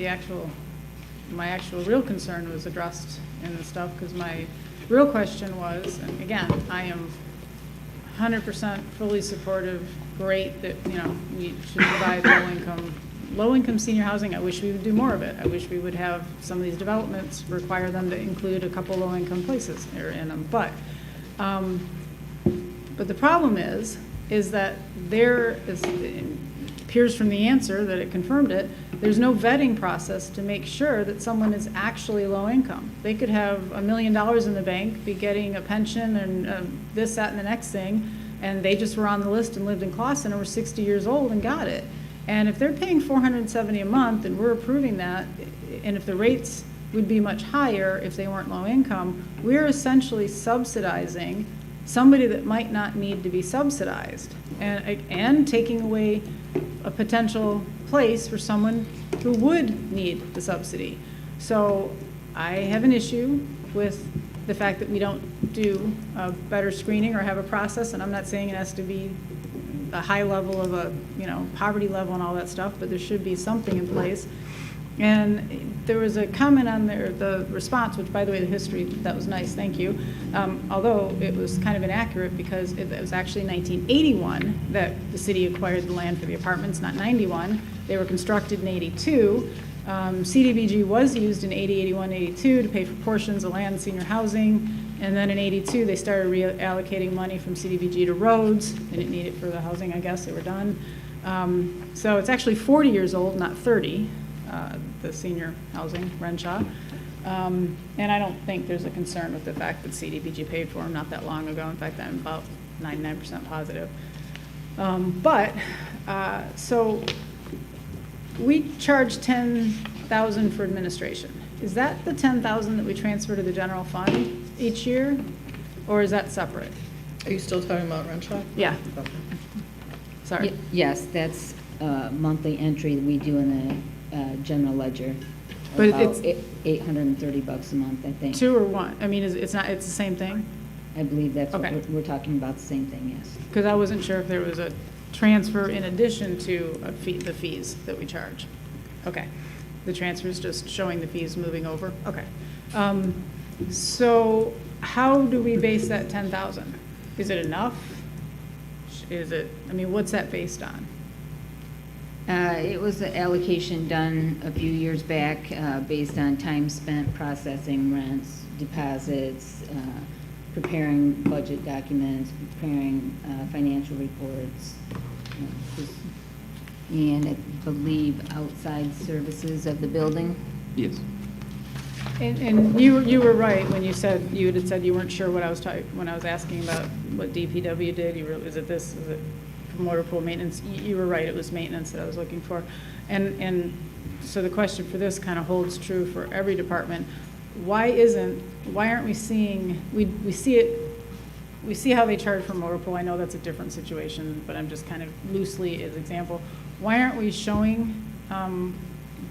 my actual real concern was addressed in the stuff, because my real question was, and again, I am 100% fully supportive, great that, we should provide low-income senior housing. I wish we would do more of it. I wish we would have some of these developments require them to include a couple low-income places in them. But the problem is that there is, it appears from the answer that it confirmed it, there's no vetting process to make sure that someone is actually low income. They could have $1 million in the bank, be getting a pension and this, that, and the next thing, and they just were on the list and lived in Clawson and were 60 years old and got it. And if they're paying $470 a month and we're approving that, and if the rates would be much higher if they weren't low income, we're essentially subsidizing somebody that might not need to be subsidized, and taking away a potential place for someone who would need the subsidy. So I have an issue with the fact that we don't do a better screening or have a process, and I'm not saying it has to be a high level of a, poverty level and all that stuff, but there should be something in place. And there was a comment on there, the response, which, by the way, the history, that was nice, thank you. Although it was kind of inaccurate, because it was actually 1981 that the city acquired the land for the apartments, not 91. They were constructed in 82. CDBG was used in 80, 81, 82 to pay for portions of land and senior housing. And then in 82, they started reallocating money from CDBG to roads. They didn't need it for the housing, I guess, they were done. So it's actually 40 years old, not 30. The senior housing, Renshaw. And I don't think there's a concern with the fact that CDBG paid for them not that long ago. In fact, I'm about 99% positive. So we charge $10,000 for administration. Is that the $10,000 that we transfer to the general fund each year, or is that separate? Are you still talking about Renshaw? Yeah, Okay. sorry. Yes, that's a monthly entry we do in the general ledger. But About it's- $830 a month, I think. Two or one? I mean, it's the same thing? I believe that's what Okay. we're talking about, the same thing, yes. Because I wasn't sure if there was a transfer in addition to the fees that we charge. Okay. The transfer is just showing the fees moving over? Okay. So how do we base that 10,000? Is it enough? What's that based on? It was an allocation done a few years back based on time spent processing rents, deposits, preparing budget documents, preparing financial reports, and I believe outside services of the building. Yes. And you were right when you had said you weren't sure what I was when I was asking about what DPW did, is it this, is it motor pool maintenance? You were right, it was maintenance that I was looking for. And so the question for this kind of holds true for every department. Why aren't we seeing, we see how they charge for motor pool. I know that's a different situation, but I'm just kind of loosely as example. Why aren't we showing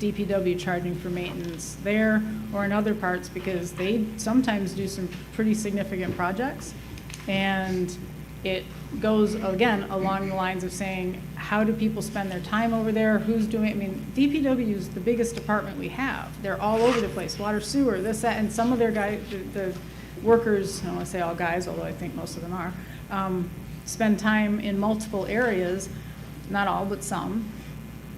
DPW charging for maintenance there or in other parts? Because they sometimes do some pretty significant projects. And it goes, again, along the lines of saying, how do people spend their time over there? Who's doing it? I mean, DPW is the biggest department we have. They're all over the place, water, sewer, this, that, and some of their guys, the workers, I don't want to say all guys, although I think most of them are, spend time in multiple areas, not all, but some.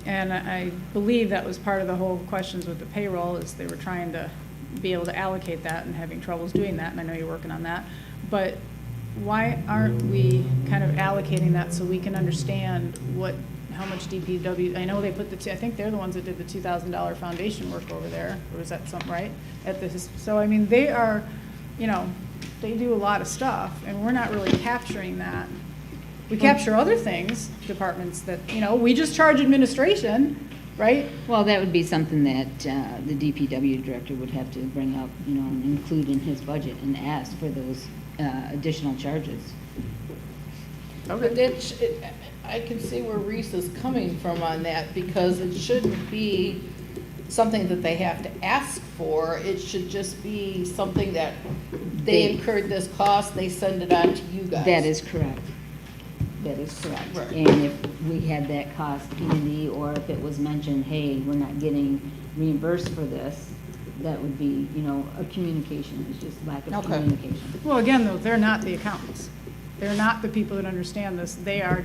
And I believe that was part of the whole questions with the payroll, is they were trying to be able to allocate that and having troubles doing that, and I know you're working on that. But why aren't we kind of allocating that so we can understand how much DPW, I know they put I think they're the ones that did the $2,000 foundation work over there, or was that something, right? So, I mean, they are, they do a lot of stuff, and we're not really capturing that. We capture other things, departments that, we just charge administration, right? Well, that would be something that the DPW director would have to bring up, and include in his budget and ask for those additional charges. But I can see where Reese is coming from on that, because it shouldn't be something that they have to ask for. It should just be something that they incurred this cost, they send it on to you guys. That is correct. That is correct. Right. And if we had that cost handy, or if it was mentioned, hey, we're not getting reimbursed for this, that would be, a communication, it's just lack of Okay. communication. Well, again, though, they're not the accountants. They're not the people that understand this. They are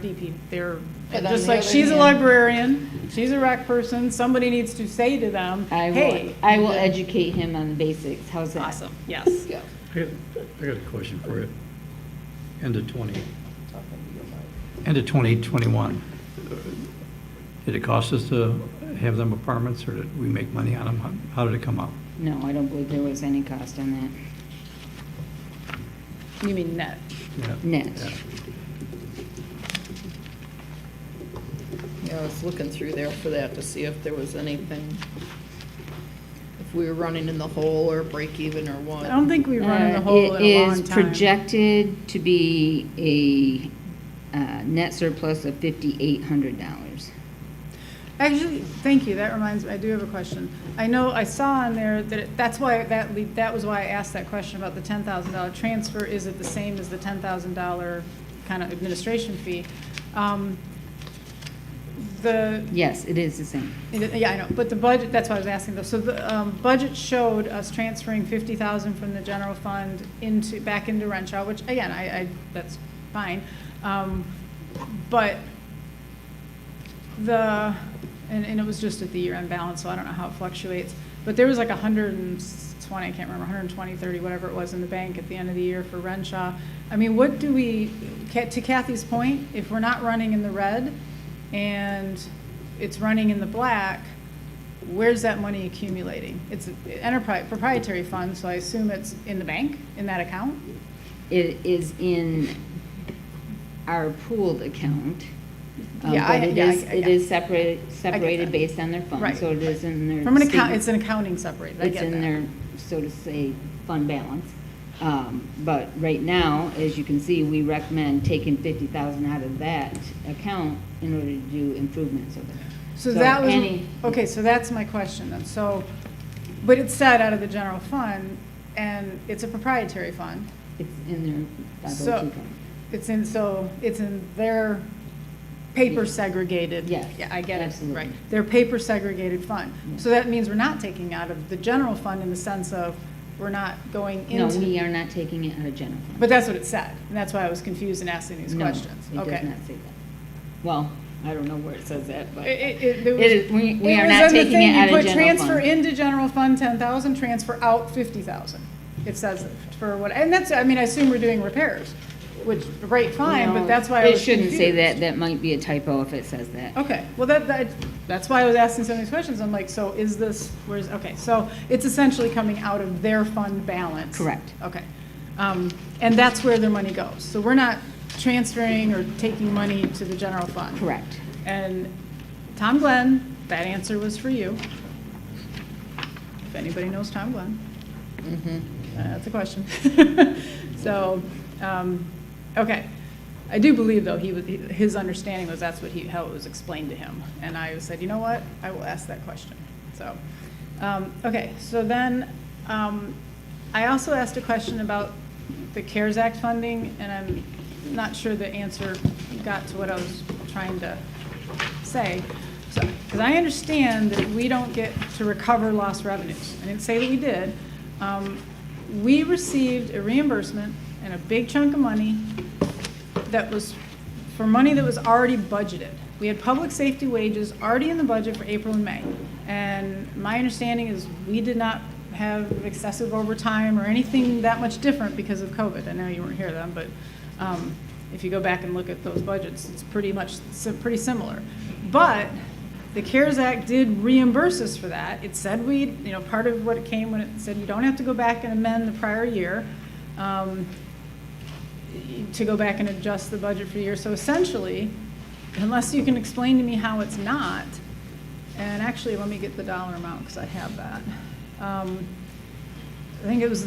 they're, But on just the like other she's a hand- librarian, she's a rec person, somebody needs to say to them, hey. I will educate him on the basics, how's that? Awesome, yes. Yeah. I got a question for you. End of 2021, did it cost us to have them apartments, or did we make money on them? How did it come out? No, I don't believe there was any cost on that. You mean net? Yeah. Net. Yeah. Yeah, I was looking through there for that to see if there was anything, if we were running in the hole or break even or what. I don't think we've run in the hole in a long It is time. projected to be a net surplus of $5,800. Actually, thank you, that reminds me, I do have a question. I know, I saw on there that, that was why I asked that question about the $10,000 transfer. Is it the same as the $10,000 kind of administration fee? Yes, it is the same. Yeah, I know, but the budget, that's why I was asking though. So the budget showed us transferring 50,000 from the general fund back into Renshaw, which again, I that's fine. But and it was just at the year-end balance, so I don't know how it fluctuates. But there was like 120, I can't remember, 120, 30, whatever it was in the bank at the end of the year for Renshaw. I mean, what do we, to Kathy's point, if we're not running in the red and it's running in the black, where's that money accumulating? It's an enterprise proprietary fund, so I assume it's in the bank, in that account? It is in our pooled account. Yeah, But it is that. separated based on their Right, fund, so it is in their. From an account, statement. it's an accounting separated, I It's get in that. their, so to say, fund balance. But right now, as you can see, we recommend taking 50,000 out of that account in order to do improvements over there. So that was, any- okay, so that's my question then. So, but it's set out of the general fund, and it's a proprietary fund. It's in their So, 502 fund. it's in their paper segregated. Yes, Yeah, I get it, absolutely. right. Their paper segregated fund. Yeah. So that means we're not taking out of the general fund in the sense of, we're not going No, into. we are not taking it out of general fund. But that's what it said, and that's why I was confused in asking these questions. No, it Okay. does not say that. Well, I don't know where it says that, but. There was- It is- we it are was not in the taking thing, it out of You put general transfer fund. into general fund 10,000, transfer out 50,000. It says for what, and that's, I mean, I assume we're doing repairs, which, great, fine, but No, that's why I was It shouldn't say that, confused. that might be a typo if it says that. Okay, well, that's why I was asking some of these questions. I'm like, so is this, okay, so it's essentially coming out of their fund balance? Correct. Okay. And that's where their money goes. So we're not transferring or taking money to the general fund. Correct. And Tom Glenn, that answer was for you. If anybody knows Tom Glenn. That's a question. So, okay. I do believe, though, his understanding was that's what how it was explained to him. And I said, you know what? I will ask that question. So, okay. So then, I also asked a question about the CARES Act funding, and I'm not sure the answer got to what I was trying to say. So, because I understand that we don't get to recover lost revenues. I didn't say that we did. We received a reimbursement and a big chunk of money that was for money that was already budgeted. We had public safety wages already in the budget for April and May. And my understanding is we did not have excessive overtime or anything that much different because of COVID. I know you weren't here then, but if you go back and look at those budgets, it's pretty similar. But the CARES Act did reimburse us for that. It said part of what it came when it said you don't have to go back and amend the prior year to go back and adjust the budget for the year. So essentially, unless you can explain to me how it's not, and actually let me get the dollar amount because I have that. I think it was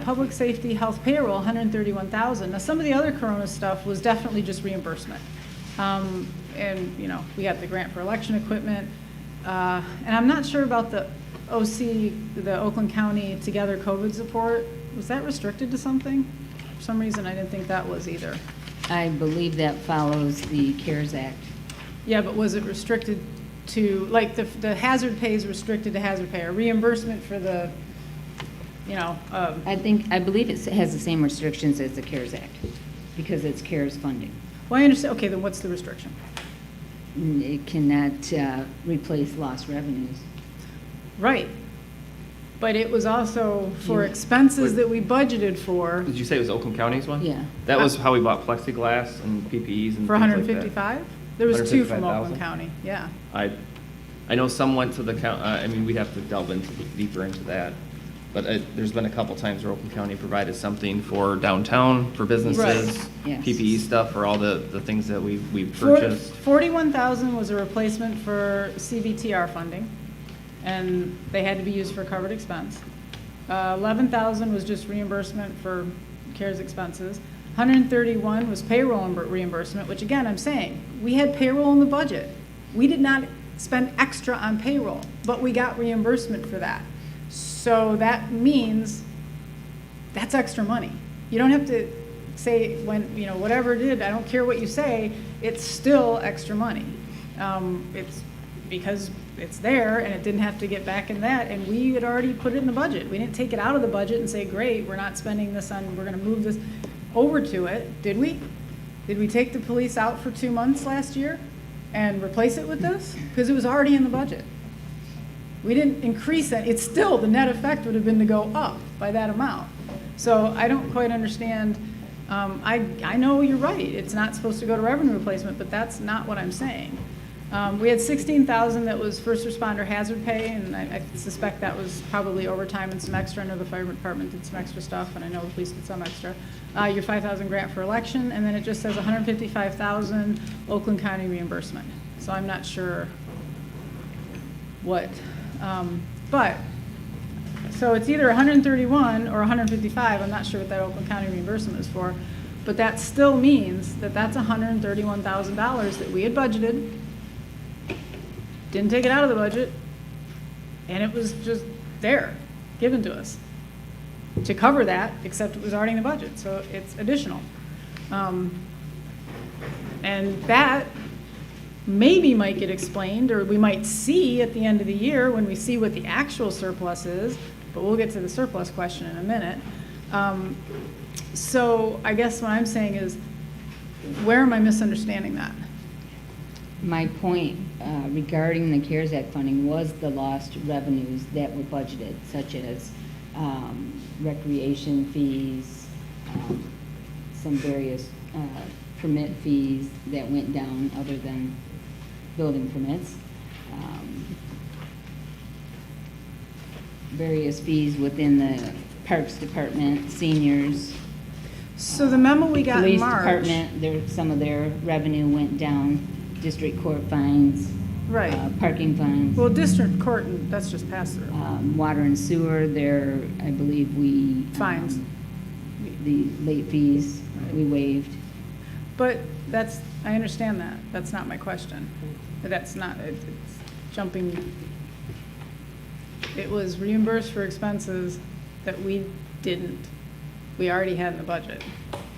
public safety health payroll, 131,000. Now some of the other Corona stuff was definitely just reimbursement. And we got the grant for election equipment. And I'm not sure about the the Oakland County Together COVID support. Was that restricted to something? For some reason, I didn't think that was either. I believe that follows the CARES Act. Yeah, but was it restricted to, like, the hazard pay is restricted to hazard pay, or reimbursement for the, I believe it has the same restrictions as the CARES Act, because it's CARES funding. well, I understand, okay, then what's the restriction? It cannot replace lost revenues. Right. But it was also for Yeah. expenses that we budgeted for, Did you say it was Oakland County's one? Yeah. That was how we bought plexiglass and PPEs and for things like that. 155? There was two from 155,000? Oakland County, yeah. I know some went to the we'd have to delve deeper into that. But there's been a couple times where Oakland County provided something for downtown, for businesses, Right. Yes. PPE stuff, for all the things that we purchased. 41,000 was a replacement for CVTR funding, and they had to be used for covered expense. 11,000 was just reimbursement for CARES expenses. 131 was payroll reimbursement, which again, I'm saying, we had payroll in the budget. We did not spend extra on payroll, but we got reimbursement for that. So that means that's extra money. You don't have to say whatever it did, I don't care what you say, it's still extra money. It's because it's there and it didn't have to get back in that, and we had already put it in the budget. We didn't take it out of the budget and say, great, we're not spending this on, we're gonna move this over to it, did we? Did we take the police out for 2 months last year and replace it with this? Because it was already in the budget. We didn't increase that. It's still, the net effect would have been to go up by that amount. So I don't quite understand. I know you're right. It's not supposed to go to revenue replacement, but that's not what I'm saying. We had 16,000 that was first responder hazard pay, and I suspect that was probably overtime and some extra. I know the fire department did some extra stuff, and I know the police did some extra. Your 5,000 grant for election, and then it just says 155,000 Oakland County reimbursement. So I'm not sure what, so it's either 131 or 155. I'm not sure what that Oakland County reimbursement is for, but that still means that that's $131,000 that we had budgeted, didn't take it out of the budget, and it was just there, given to us to cover that, except it was already in the budget, so it's additional. And that maybe might get explained, or we might see at the end of the year when we see what the actual surplus is, but we'll get to the surplus question in a minute. So I guess what I'm saying is, where am I misunderstanding that? My point regarding the CARES Act funding was the lost revenues that were budgeted, such as recreation fees, some various permit fees that went down other than building permits, various fees within the Parks Department, seniors, So the memo we got in Police March. Department, some of their revenue went down, district court fines, Right. parking fines. Well, district court, that's just pass through. Water and sewer, there, I believe we. Fines. The late fees, we waived. But that's, I understand that. That's not my question. That's not, it's jumping. It was reimbursed for expenses that we already had in the budget.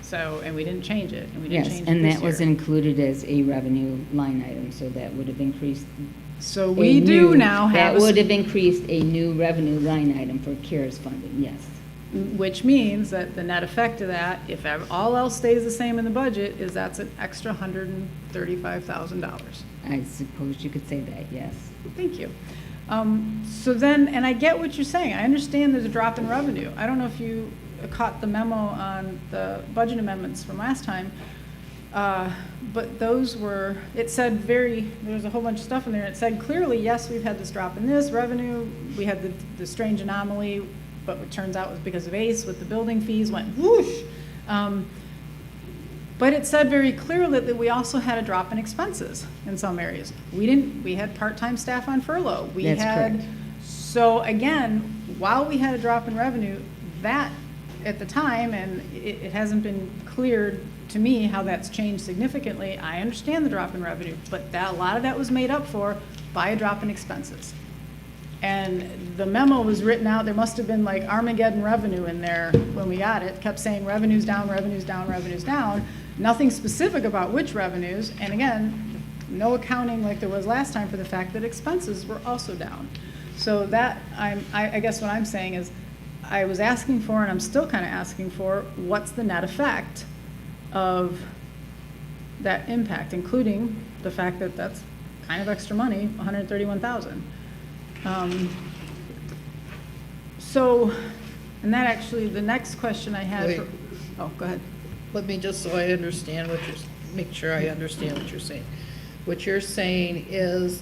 So, and we didn't change it, and we didn't Yes, change it and this that was year. included as a revenue line item, so that would have increased. So a we do new- now have, That would have increased a new revenue line item for CARES funding, yes. which means that the net effect of that, if all else stays the same in the budget, is that's an extra $135,000. I suppose you could say that, yes. Thank you. So then, and I get what you're saying, I understand there's a drop in revenue. I don't know if you caught the memo on the budget amendments from last time, but those were, it said there was a whole bunch of stuff in there, it said clearly, yes, we've had this drop in this revenue, we had the strange anomaly, but it turns out it was because of ACE with the building fees went whoosh. But it said very clearly that we also had a drop in expenses in some areas. We had part-time staff on furlough. That's correct. So again, while we had a drop in revenue, that at the time, and it hasn't been cleared to me how that's changed significantly, I understand the drop in revenue, but a lot of that was made up for by a drop in expenses. And the memo was written out, there must have been like Armageddon revenue in there when we got it, kept saying revenues down, revenues down, revenues down, nothing specific about which revenues, and again, no accounting like there was last time for the fact that expenses were also down. So that, I guess what I'm saying is, I was asking for, and I'm still kind of asking for, what's the net effect of that impact, including the fact that that's kind of extra money, $131,000. So, and that actually, the next question I had for, Wait. oh, go ahead. Let me just, so I understand make sure I understand what you're saying. What you're saying is,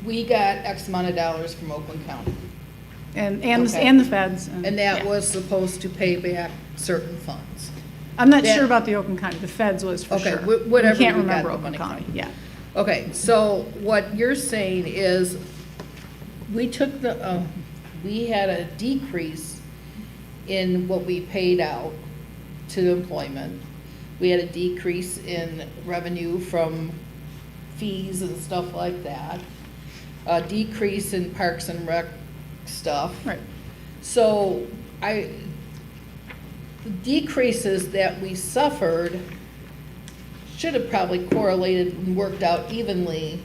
we got X amount of dollars from Oakland County, And Okay. the feds. and that yeah. was supposed to pay back certain funds. I'm not that- sure about the Oakland County, the feds was for Okay, sure. whatever We can't we got remember the Oakland money County, from. yeah. Okay, so what you're saying is, we took we had a decrease in what we paid out to employment. We had a decrease in revenue from fees and stuff like that. A decrease in Parks and Rec stuff. Right. So the decreases that we suffered should have probably correlated and worked out evenly,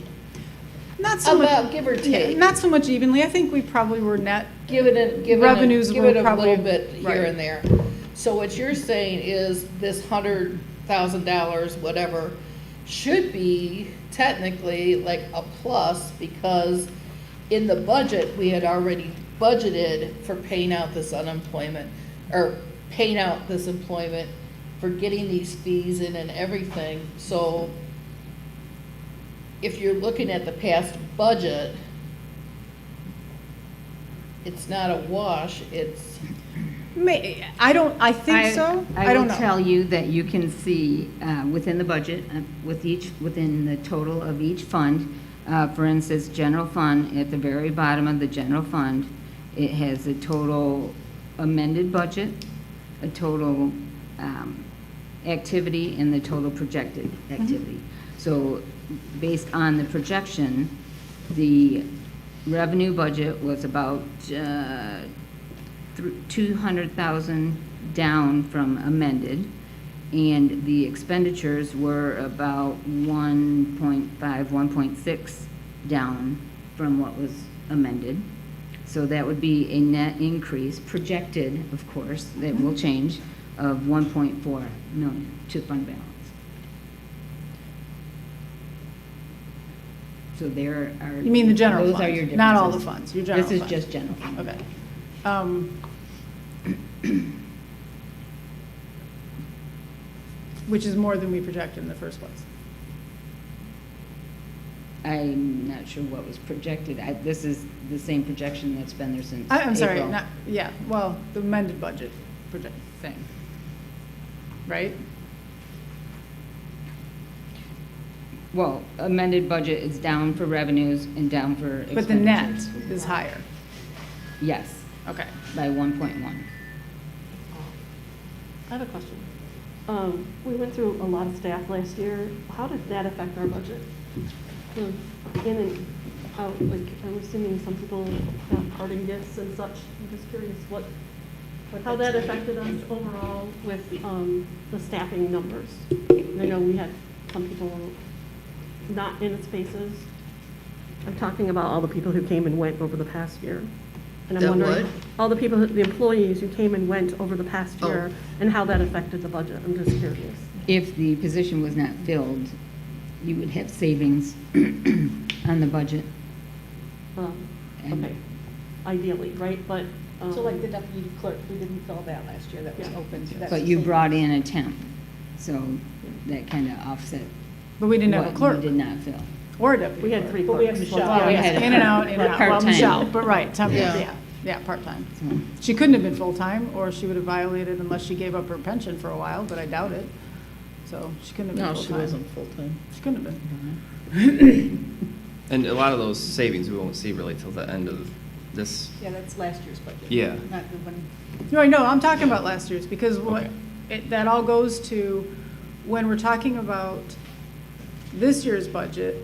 Not so much. about give or yeah, take. Not so much evenly, I think we probably were net, Revenues give were it a probably- little bit here right. and there. So what you're saying is this $100,000, whatever, should be technically like a plus, because in the budget, we had already budgeted for paying out this unemployment, or paying out this employment for getting these fees in and everything. So if you're looking at the past budget, it's not a wash, it's, I think so, I don't will know. tell you that you can see within the budget, within the total of each fund, for instance, general fund, at the very bottom of the general fund, it has a total amended budget, a total activity, and the total projected activity. So based on the projection, the revenue budget was about 200,000 down from amended, and the expenditures were about 1.5, 1.6 down from what was amended. So that would be a net increase, projected, of course, that will change, of 1.4 million to fund balance. So there are. You mean the general Those are fund, your not all the differences. funds, your general This fund. is just general fund. Okay. Which is more than we projected in the first place. I'm not sure what was projected. This is the same projection that's been there since I'm sorry, April. not, yeah, well, the amended budget project thing, right? Well, amended budget is down for revenues and down for But the net expenditures. is higher, Yes, okay. by 1.1. I have a question. We went through a lot of staff last year. How did that affect our budget? The in and out, like, I'm assuming some people have parting gifts and such. I'm just curious how that affected us overall with, the staffing numbers. And I know we had some people not in spaces. I'm talking about all the people who came and went over the past year. And I'm That wondering, what? all the people, the employees who came and went over the past Oh. year, and how that affected the budget. I'm just curious. If the position was not filled, you would have savings on the budget. And- Okay, ideally, right, but. So like the deputy clerk, we didn't fill that last year, that was Yeah. open, so that's. But the you same. brought in a temp, so that kind of offset But we didn't have a what clerk you did not fill. or a deputy. We had clerk. three But we had clerks. Michelle. Well, we yes, had a in and out, in and out. Well, part-time. Michelle, but right, Yeah. yeah, part-time. So, She couldn't have been full-time, or she would have violated unless she gave up her pension for a while, but I doubt it. So she couldn't have been No, full-time. she wasn't full-time. She couldn't have been. And a lot of those savings we won't see really till the end of this. Yeah, that's last year's budget. Yeah. Not the one. No, I know, I'm talking about last year's, because what, Okay. that all goes to, when we're talking about this year's budget,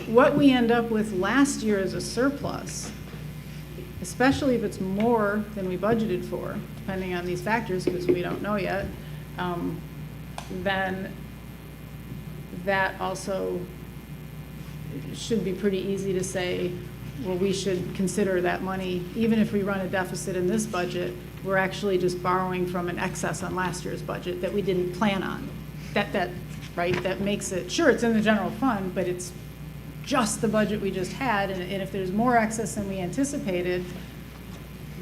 what we end up with last year as a surplus, especially if it's more than we budgeted for, depending on these factors, because we don't know yet, then that also should be pretty easy to say, well, we should consider that money, even if we run a deficit in this budget, we're actually just borrowing from an excess on last year's budget that we didn't plan on. Right, that makes it, sure, it's in the general fund, but it's just the budget we just had, and if there's more excess than we anticipated,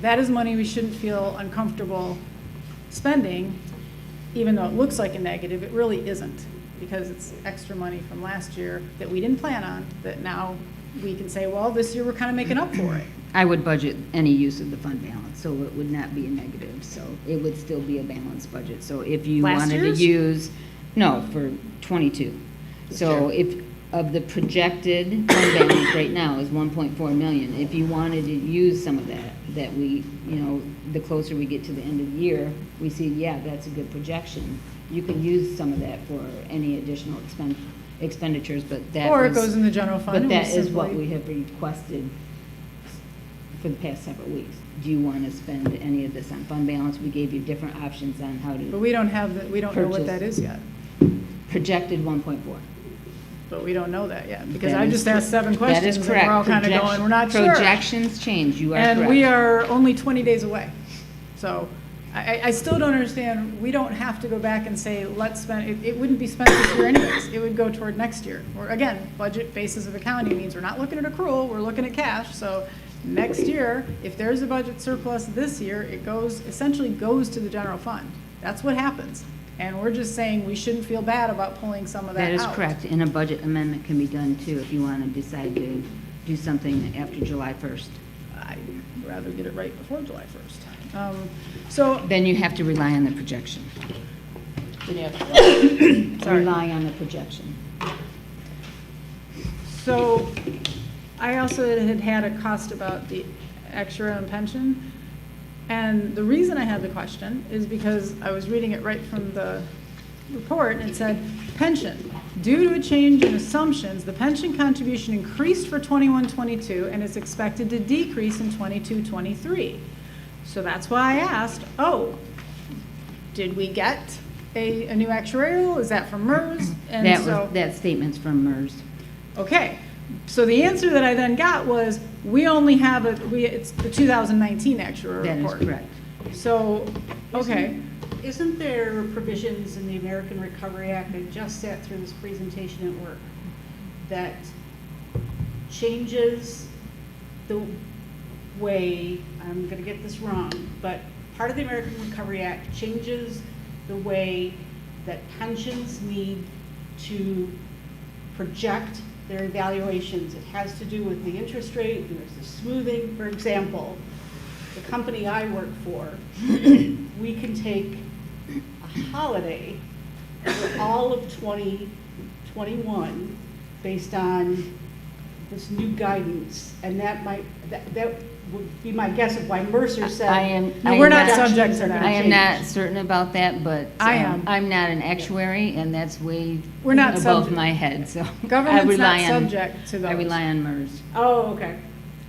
that is money we shouldn't feel uncomfortable spending, even though it looks like a negative, it really isn't, because it's extra money from last year that we didn't plan on, that now we can say, well, this year we're kind of making up for it. I would budget any use of the fund balance, so it would not be a negative, so it would still be a balanced budget. So if you Last wanted to year's? use, no, for '22. So if, of the projected fund balance right now is 1.4 million, if you wanted to use some of that we, the closer we get to the end of the year, we see, yeah, that's a good projection. You can use some of that for any additional expenditures, but that Or it was- goes in the general fund. But and we that is what simply- we have requested for the past several weeks. Do you want to spend any of this on fund balance? We gave you different options on how But to we don't have, we don't know what Purchase. that is yet. projected 1.4. But we don't know that yet, because That I is just cor- asked 7 That questions, is and correct. we're all kind of Project- going, we're not sure. Projections change, you are correct. And we are only 20 days away. So I still don't understand, we don't have to go back and say, let's spend, it wouldn't be spent this year anyways. It would go toward next year. Or again, budget basis of accounting means we're not looking at accrual, we're looking at cash. So next year, if there's a budget surplus this year, it essentially goes to the general fund. That's what happens. And we're just saying we shouldn't feel bad about pulling some of that out. That is correct, and a budget amendment can be done too if you want to decide to do something after July 1st. I'd rather get it right before July 1st. So, Then you have to rely on the projection. Sorry. Rely on the projection. so I also had a cost about the extra and pension. And the reason I had the question is because I was reading it right from the report, and it said, pension. Due to a change in assumptions, the pension contribution increased for 21-22 and is expected to decrease in 22-23. So that's why I asked, did we get a new actuarial? Is that from MERS? And That statement's from MERS. okay, so the answer that I then got was, we only have it's the 2019 actuarial That is report. correct. So, okay, Isn't there provisions in the American Recovery Act, I just sat through this presentation at work, that changes the way, I'm gonna get this wrong, but part of the American Recovery Act changes the way that pensions need to project their evaluations. It has to do with the interest rate, and there's the smoothing. For example, the company I work for, we can take a holiday for all of 2021 based on this new guidance, and that would be my guess of why Mercer said. No, we're not reductions subject to are that. gonna I am change. not certain about that, but I am. I'm not an actuary, and that's way We're not above subject- my head, so. I Government's not rely on- subject to those. I rely on MERS. Oh, okay.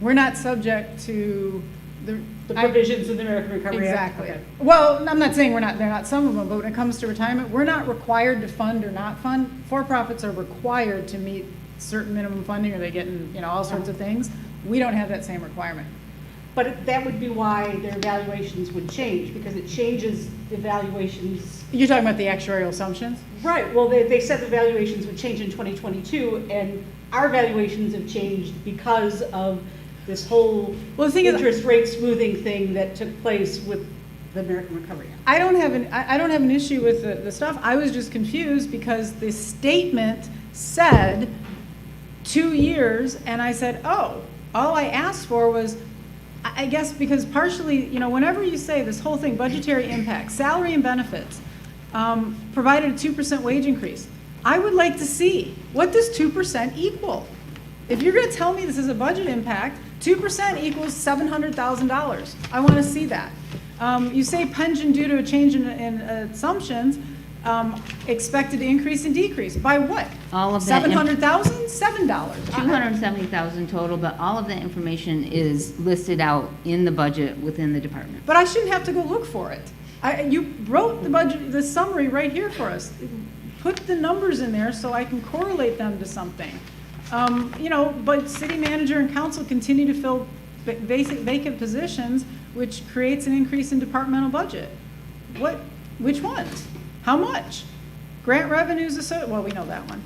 We're not subject to the. The I- provisions of the American Recovery Act? Exactly. Okay. Well, I'm not saying they're not some of them, but when it comes to retirement, we're not required to fund or not fund. For-profits are required to meet certain minimum funding, or they get in, all sorts of things. We don't have that same requirement. But that would be why their evaluations would change, because it changes the evaluations. You're talking about the actuarial assumptions? Right, well, they said the valuations would change in 2022, and our valuations have changed because of this whole Well, the thing is- interest rate smoothing thing that took place with the American Recovery Act. I don't have an issue with the stuff. I was just confused because the statement said 2 years, and I said, oh, all I asked for was, I guess because partially, whenever you say this whole thing, budgetary impact, salary and benefits, provided a 2% wage increase, I would like to see, what does 2% equal? If you're gonna tell me this is a budget impact, 2% equals $700,000. I wanna see that. You say pension due to a change in assumptions, expected increase and decrease. By what? All of that. $700,000? $7. 270,000 total, but all of that information is listed out in the budget within the department. But I shouldn't have to go look for it. You wrote the budget, the summary right here for us. Put the numbers in there so I can correlate them to something. But city manager and council continue to fill basic vacant positions, which creates an increase in departmental budget. Which ones? How much? Grant revenues, well, we know that one.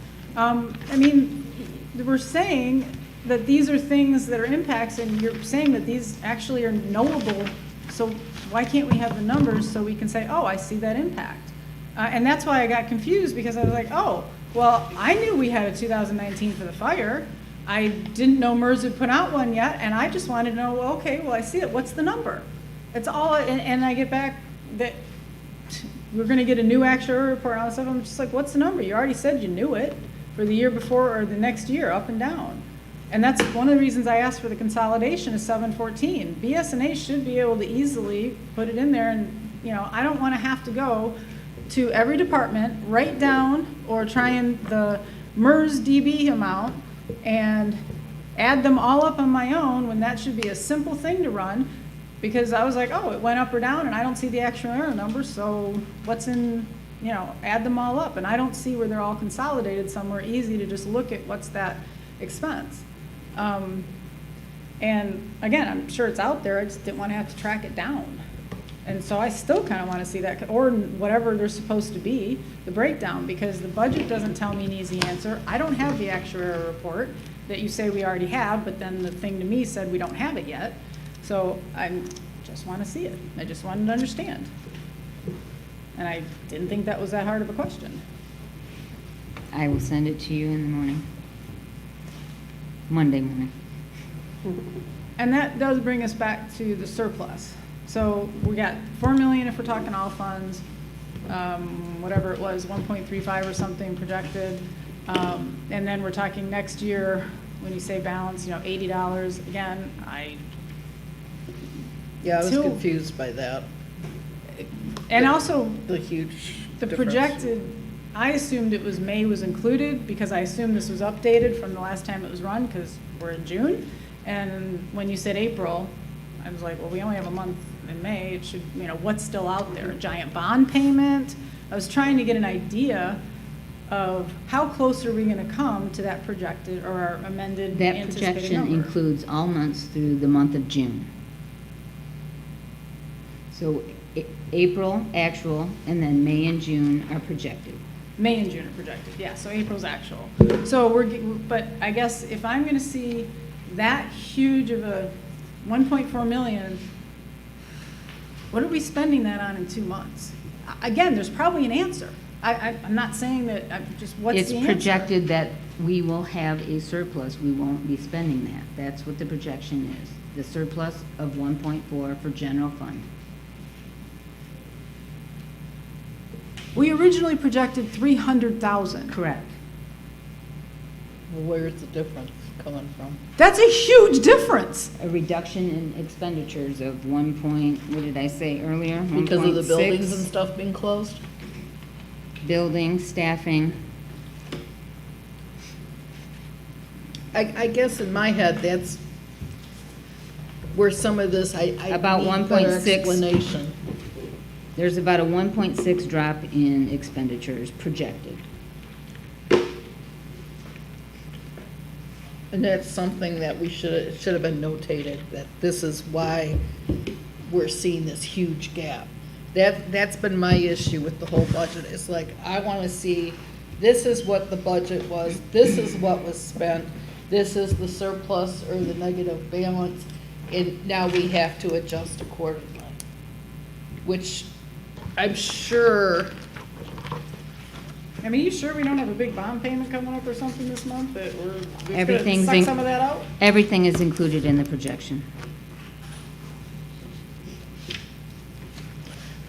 We're saying that these are things that are impacts, and you're saying that these actually are knowable, so why can't we have the numbers so we can say, oh, I see that impact? And that's why I got confused, because I was like, oh, well, I knew we had a 2019 for the fire. I didn't know MERS had put out one yet, and I just wanted to know, well, okay, well, I see it, what's the number? It's all, and I get back that we're gonna get a new actuarial report and all this stuff. I'm just like, what's the number? You already said you knew it for the year before or the next year, up and down. And that's one of the reasons I asked for the consolidation of 714. BS&A should be able to easily put it in there, and, I don't wanna have to go to every department, write down or try and the MERS DB amount and add them all up on my own, when that should be a simple thing to run. Because I was like, oh, it went up or down, and I don't see the actuarial numbers, so what's in, add them all up. And I don't see where they're all consolidated somewhere easy to just look at what's that expense. And again, I'm sure it's out there, I just didn't want to have to track it down. And so I still kind of want to see that, or whatever they're supposed to be, the breakdown, because the budget doesn't tell me an easy answer. I don't have the actuarial report that you say we already have, but then the thing to me said we don't have it yet. So I just want to see it. I just wanted to understand. And I didn't think that was that hard of a question. I will send it to you in the morning. Monday morning. And that does bring us back to the surplus. So we got 4 million if we're talking all funds, whatever it was, 1.35 or something projected. And then we're talking next year, when you say balance, $80. Again, Yeah, I was Till- confused by that, and also the huge the difference. projected, I assumed it was May was included, because I assumed this was updated from the last time it was run, because we're in June. And when you said April, I was like, well, we only have a month in May, it should, what's still out there? A giant bond payment? I was trying to get an idea of how close are we gonna come to that projected or our amended That anticipated projection number? includes all months through the month of June. So April, actual, and then May and June are projected. May and June are projected, yeah, so April's actual. So but I guess if I'm gonna see that huge of a 1.4 million, what are we spending that on in 2 months? Again, there's probably an answer. I'm not saying that, I'm just, what's It's the answer? projected that we will have a surplus, we won't be spending that. That's what the projection is. The surplus of 1.4 for general fund. We originally projected 300,000. Correct. Where's the difference coming from? That's a huge difference. A reduction in expenditures of 1 point, what did I say earlier? Because of the 1.6. buildings and stuff being closed? Building, staffing. I guess in my head, that's where some of this, I About need better 1.6. explanation. There's about a 1.6 drop in expenditures projected. And that's something that we should have been notated, that this is why we're seeing this huge gap. That's been my issue with the whole budget. It's like, I want to see, this is what the budget was, this is what was spent, this is the surplus or the negative balance, and now we have to adjust accordingly. Which I'm sure, I mean, you sure we don't have a big bond payment coming up or something this month that we're just gonna Everything's suck in- some of that out? Everything is included in the projection.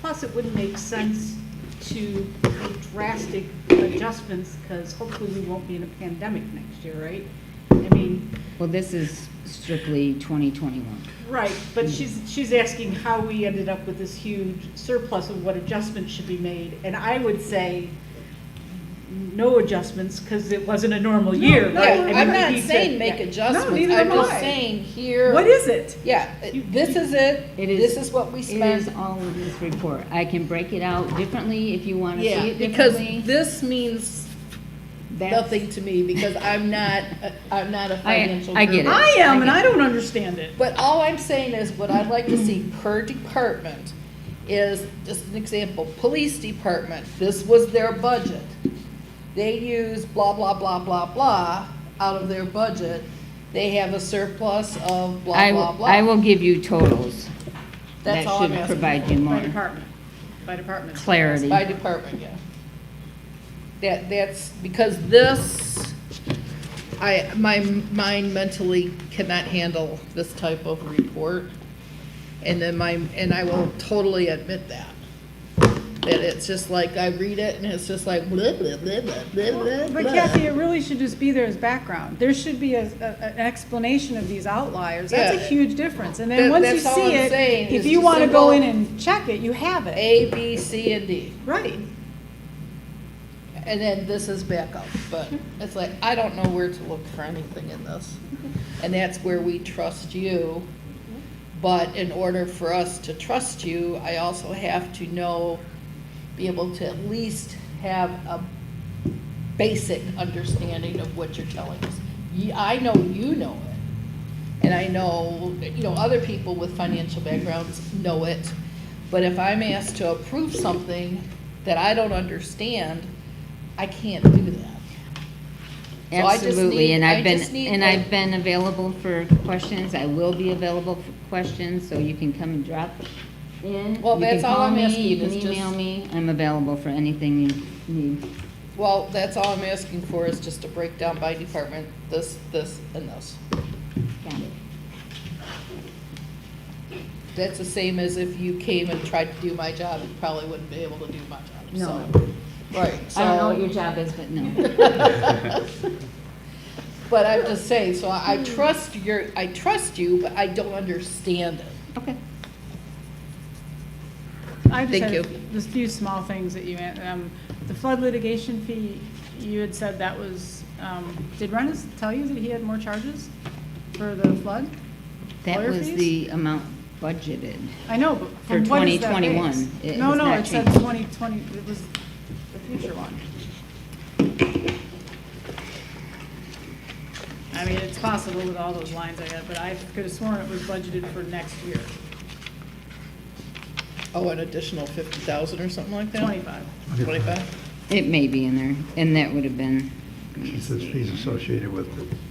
Plus, it wouldn't make sense to make drastic adjustments, because hopefully we won't be in a pandemic next year, right? I mean, Well, this is strictly 2021. right, but she's asking how we ended up with this huge surplus of what adjustments should be made, and I would say no adjustments, because it wasn't a normal year, no, right? I yeah, mean, I'm we not need to- saying make yeah. adjustments, neither I'm am just I. saying here. What is it? Yeah, this is it, It is- this is what we It spent. is all in this report. I can break it out differently if you want to see Yeah, it because differently. this means That's- nothing to me, because I'm not a financial I get guru. it. I am, and I don't understand it. But all I'm saying is, what I'd like to see per department is, just an example, police department, this was their budget. They use blah, blah, blah, blah, blah out of their budget. They have a surplus of blah, I blah, will, blah. I will give you totals. That's That all I'm should asking provide for. you By more department, by department. clarity. By department, yeah. That's, because this, my mind mentally cannot handle this type of report. And then and I will totally admit that. That it's just like, I read it and it's just like blah, blah, blah, blah, blah, blah, But blah. Kathy, it really should just be there as background. There should be an explanation of these outliers. That's a Yeah. huge difference. And then That- once you that's all see I'm it, saying, if is you the want to go in simple and check it, you have it. A, B, C, and D. Right. And then this is backup, but it's like, I don't know where to look for anything in this. And that's where we trust you. But in order for us to trust you, I also have to know, be able to at least have a basic understanding of what you're telling us. I know you know it. And I know, other people with financial backgrounds know it. But if I'm asked to approve something that I don't understand, I can't do that. So I just Absolutely, need- and I just need the- I've been available for questions. I will be available for questions, so you can come and drop in. Well, You can that's all call I'm me, asking You is can just- email me. I'm available for anything you need. Well, that's all I'm asking for, is just a breakdown by department, this, and this. Got it. That's the same as if you came and tried to do my job, you probably wouldn't be able to do my job, No. so. Right, so. I don't know what your job is, but no. But I'm just saying, so I trust you, but I don't understand it. Okay. I just Thank had you. just a few small things that the flood litigation fee, you had said that was, did Rennes tell you that he had more charges for the flood? That Lawyer was fees? the amount budgeted. I know, but For from what is that 2021, based? it No, was no, not it said changed. 2020, it was the future one. I mean, it's possible with all those lines I had, but I could have sworn it was budgeted for next year, Oh, an additional 50,000 or something like that? 25. 25? It may be in there, and that would have been, It says fees associated with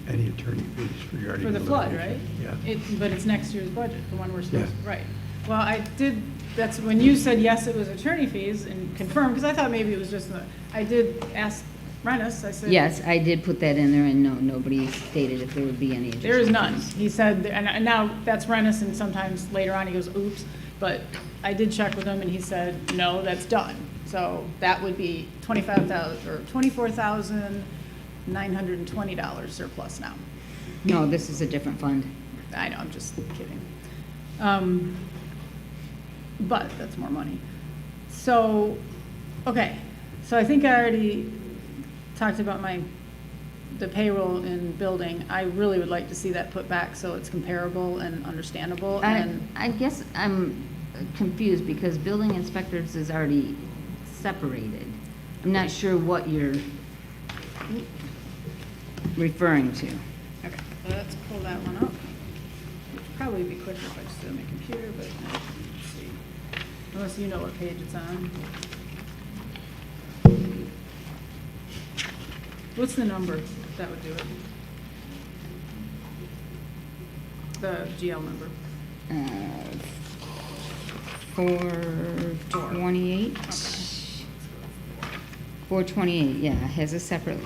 any attorney fees regarding. For the flood, right? litigation. Yeah. But it's next year's budget, the one we're supposed, Yeah. right. Well, I did that's when you said, yes, it was attorney fees and confirmed, because I thought maybe it was just, I did ask Renus, I said. Yes, I did put that in there, and no, nobody stated if there would be any additional. There is none. fees. He said, and now that's Renus, and sometimes later on he goes, oops, but I did check with him and he said, no, that's done. So that would be $24,920 surplus now. No, this is a different fund. I know, I'm just kidding. But that's more money. So, okay, so I think I already talked about the payroll in building. I really would like to see that put back so it's comparable and understandable, and I guess I'm confused because building inspectors is already separated. I'm not sure what you're referring to. okay, so let's pull that one up. It'd probably be quicker if I just do it on my computer, but let's see. Unless you know what page it's on. What's the number? That would do it. The GL number. 428? 428, yeah, has a separate,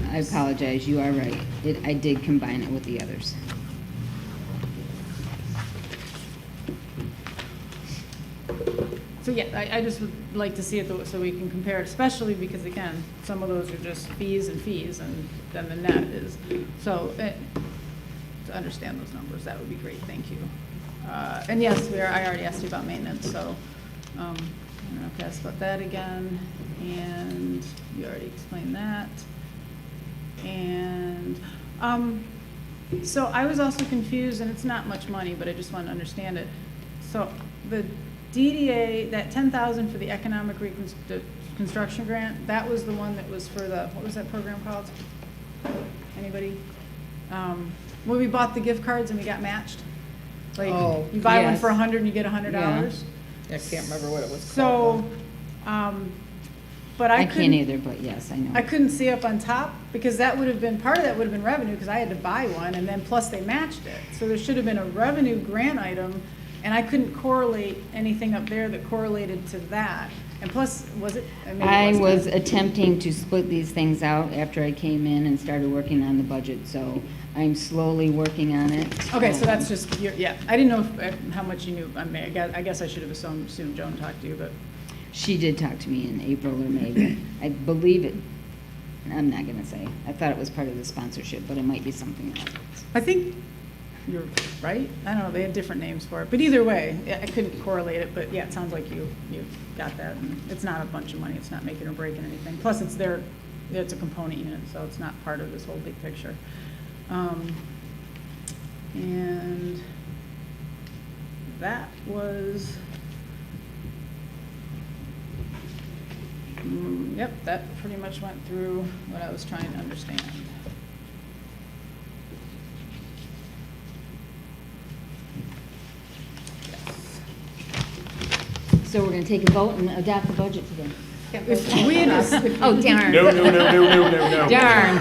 I apologize, you are right. I did combine it with the others. So yeah, I just would like to see it so we can compare it, especially because again, some of those are just fees, and then the net is, so, to understand those numbers, that would be great, thank you. And yes, I already asked you about maintenance, so, I don't know if I asked about that again, and you already explained that. And, so I was also confused, and it's not much money, but I just want to understand it. So the DDA, that 10,000 for the economic reconstruction grant, that was the one that was for the, what was that program called? Anybody? When we bought the gift cards and we got matched? Like, Oh, you buy one yes. for $100 and you get $100? Yeah. I can't remember what it was So, called. but I I couldn't. can't either, but yes, I know. I couldn't see up on top, because that would have been, part of that would have been revenue, because I had to buy one, and then plus they matched it. So there should have been a revenue grant item, and I couldn't correlate anything up there that correlated to that. And plus, was it? Maybe it I wasn't. was attempting to split these things out after I came in and started working on the budget, so I'm slowly working on it. Okay, so that's just, yeah, I didn't know how much you knew. I mean, I guess I should have assumed Joan talked to you, but. She did talk to me in April or May, but I believe it, I'm not gonna say. I thought it was part of the sponsorship, but it might be something else. I think you're right. I don't know, they had different names for it. But either way, I couldn't correlate it, but yeah, it sounds like you got that. And it's not a bunch of money. It's not making or breaking anything. Plus, it's a component unit, so it's not part of this whole big picture. And that was, yep, that pretty much went through what I was trying to understand. So we're gonna take a vote and adopt the budget today. If we had just- Oh, darn. No. Darn.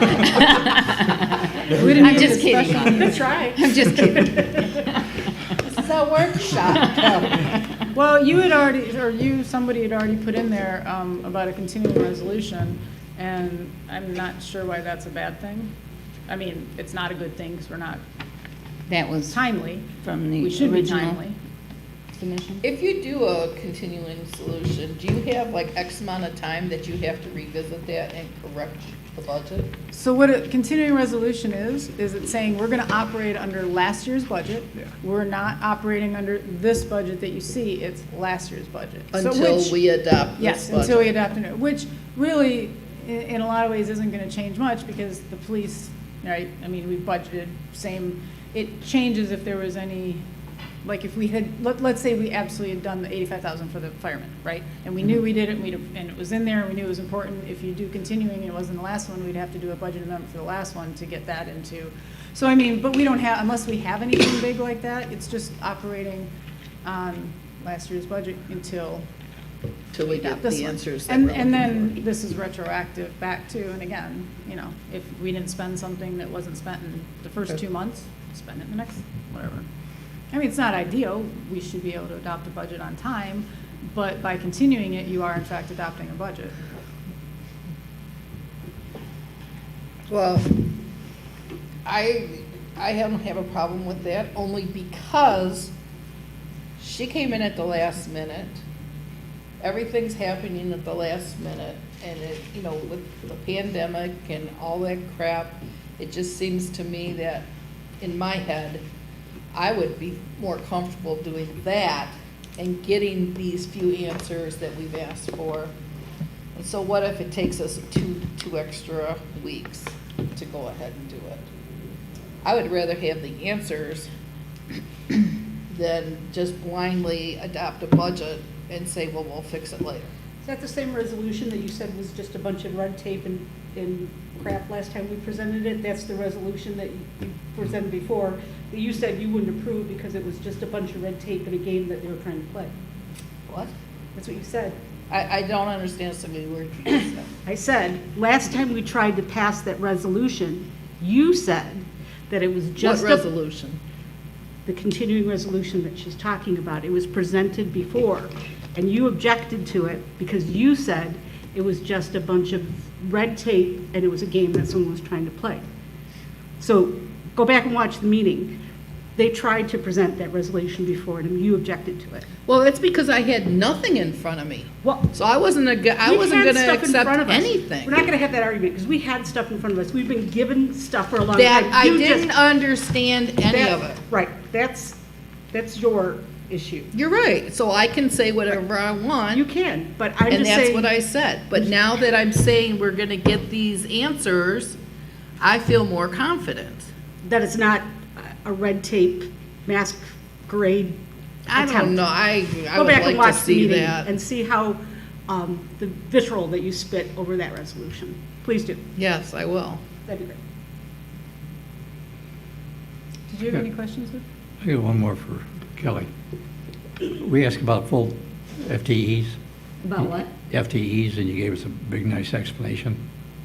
We didn't I'm have just kidding. discussion. Good try. I'm just kidding. This is a workshop. Well, you had already, or somebody had already put in there about a continuing resolution, and I'm not sure why that's a bad thing. I mean, it's not a good thing, because we're not That was timely. from the We should be original timely. submission. If you do a continuing solution, do you have like X amount of time that you have to revisit that and correct the budget? So what a continuing resolution is it's saying we're gonna operate under last year's budget. Yeah. We're not operating under this budget that you see, it's last year's budget. So Until which- we adopt this Yes, budget? until we adopt a new, which really, in a lot of ways, isn't gonna change much, because the police, right, I mean, we budgeted same, it changes if there was any, like if we had, let's say we absolutely had done the 85,000 for the firemen, right? And we knew we did it, and it was in there, and we knew it was important. If you do continuing, and it wasn't the last one, we'd have to do a budget amendment for the last one to get that into. So I mean, but we don't have, unless we have anything big like that, it's just operating on last year's budget until Till we get this the one. answers that And, we're and looking then this is retroactive back to, and again, you know, if we didn't spend something that wasn't spent in the first Okay. 2 months, spend it in the next, whatever. I mean, it's not ideal, we should be able to adopt a budget on time, but by continuing it, you are in fact adopting a budget. Well, I don't have a problem with that, only because she came in at the last minute. Everything's happening at the last minute, and it, you know, with the pandemic and all that crap, it just seems to me that, in my head, I would be more comfortable doing that and getting these few answers that we've asked for. And so what if it takes us two extra weeks to go ahead and do it? I would rather have the answers than just blindly adopt a budget and say, well, we'll fix it later. Is that the same resolution that you said was just a bunch of red tape and crap last time we presented it? That's the resolution that you presented before, that you said you wouldn't approve because it was just a bunch of red tape in a game that they were trying to play. What? That's what you said. I don't understand some of the words you just said. I said, last time we tried to pass that resolution, you said that it was What just resolution? the continuing resolution that she's talking about. It was presented before, and you objected to it because you said it was just a bunch of red tape and it was a game that someone was trying to play. So go back and watch the meeting. They tried to present that resolution before, and you objected to it. Well, it's because I had nothing in front of me. Well, So I wasn't we gonna had stuff in accept front of us. anything. We're not gonna have that argument, because we had stuff in front of us. We've been given stuff for a long That time. I You just- didn't understand any that- of it. Right, that's your issue. You're right, so I can say whatever I want. You can, but I'm And just saying. that's what I said. But now that I'm saying we're gonna get these answers, I feel more confident. That it's not a red tape masquerade I attempt. don't know, I Go would back and like to watch the see meeting that. and see how, the vitriol that you spit over that resolution. Please do. Yes, I will. That'd be great. Did you have any questions, Luke? I got one more for Kelly. We asked about full FTEs. About what? FTEs, and you gave us a big, nice explanation.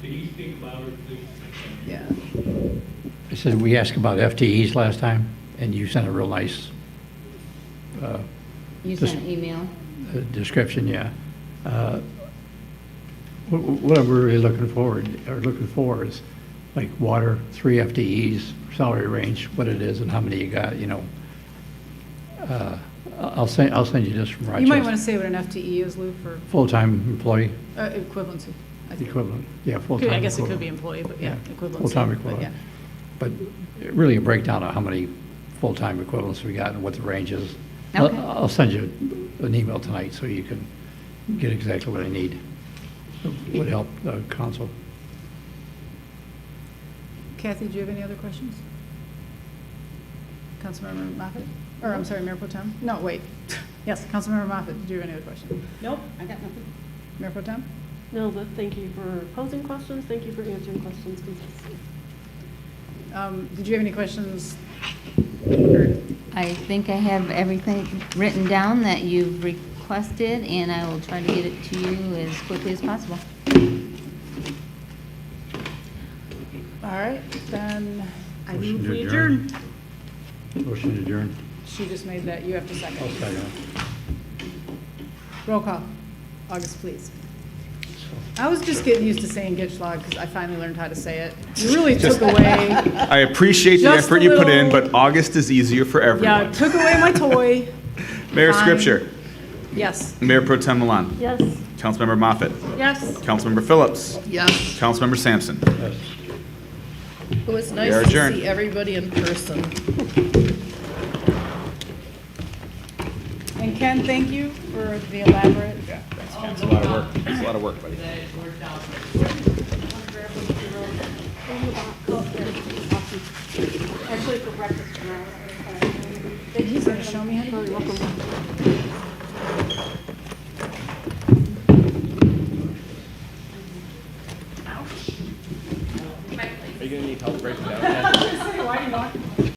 Can you speak louder, please? Yeah. I said, we asked about FTEs last time, and you sent a real nice You Just- sent an email? description, yeah. What I'm really looking for is, like, water, 3 FTEs, salary range, what it is and how many you got, you know. I'll send you this from Rochester. You might want to say what an FTE is, Lou, for Full-time employee equivalency. I think. equivalent, yeah, full-time. I guess it could equivalent. be employee, but yeah, equivalency. Full-time but equivalent. yeah. But really a breakdown of how many full-time equivalents we got and what the range is. Okay. I'll send you an email tonight so you can get exactly what I need. It would help the council. Kathy, do you have any other questions? Councilmember Moffett? Or, I'm sorry, Mayor Pro Tem? No, wait. Yes, Councilmember Moffett, did you have any other questions? Nope, I got nothing. Mayor Pro Tem? No, but thank you for posing questions, thank you for answering questions consistently. Did you have any questions? I think I have everything written down that you've requested, and I will try to get it to you as quickly as possible. All right, then, I Motion move to we adjourn. adjourn. Motion adjourned. she just made that, you have to I'll second. second it. Roll call. August, please. I was just getting used to saying Gitschlag because I finally learned how to say it. You really took away, I appreciate the Just effort a you put in, little- but August is easier for yeah, everyone. took away my toy. Mayor Fine. Scripture, Yes. Mayor Pro Tem Milan, Yes. Councilmember Moffett, Yes. Councilmember Phillips, Yes. Councilmember Sampson. Yes. It was We nice are to adjourned. see everybody in person. And Ken, thank you for the elaborate. Yeah, thanks, Ken. It's a lot of work. It's a lot of work, buddy. Actually, for breakfast tomorrow. He's going to show me how to do it. You're welcome. Are you gonna need help breaking down?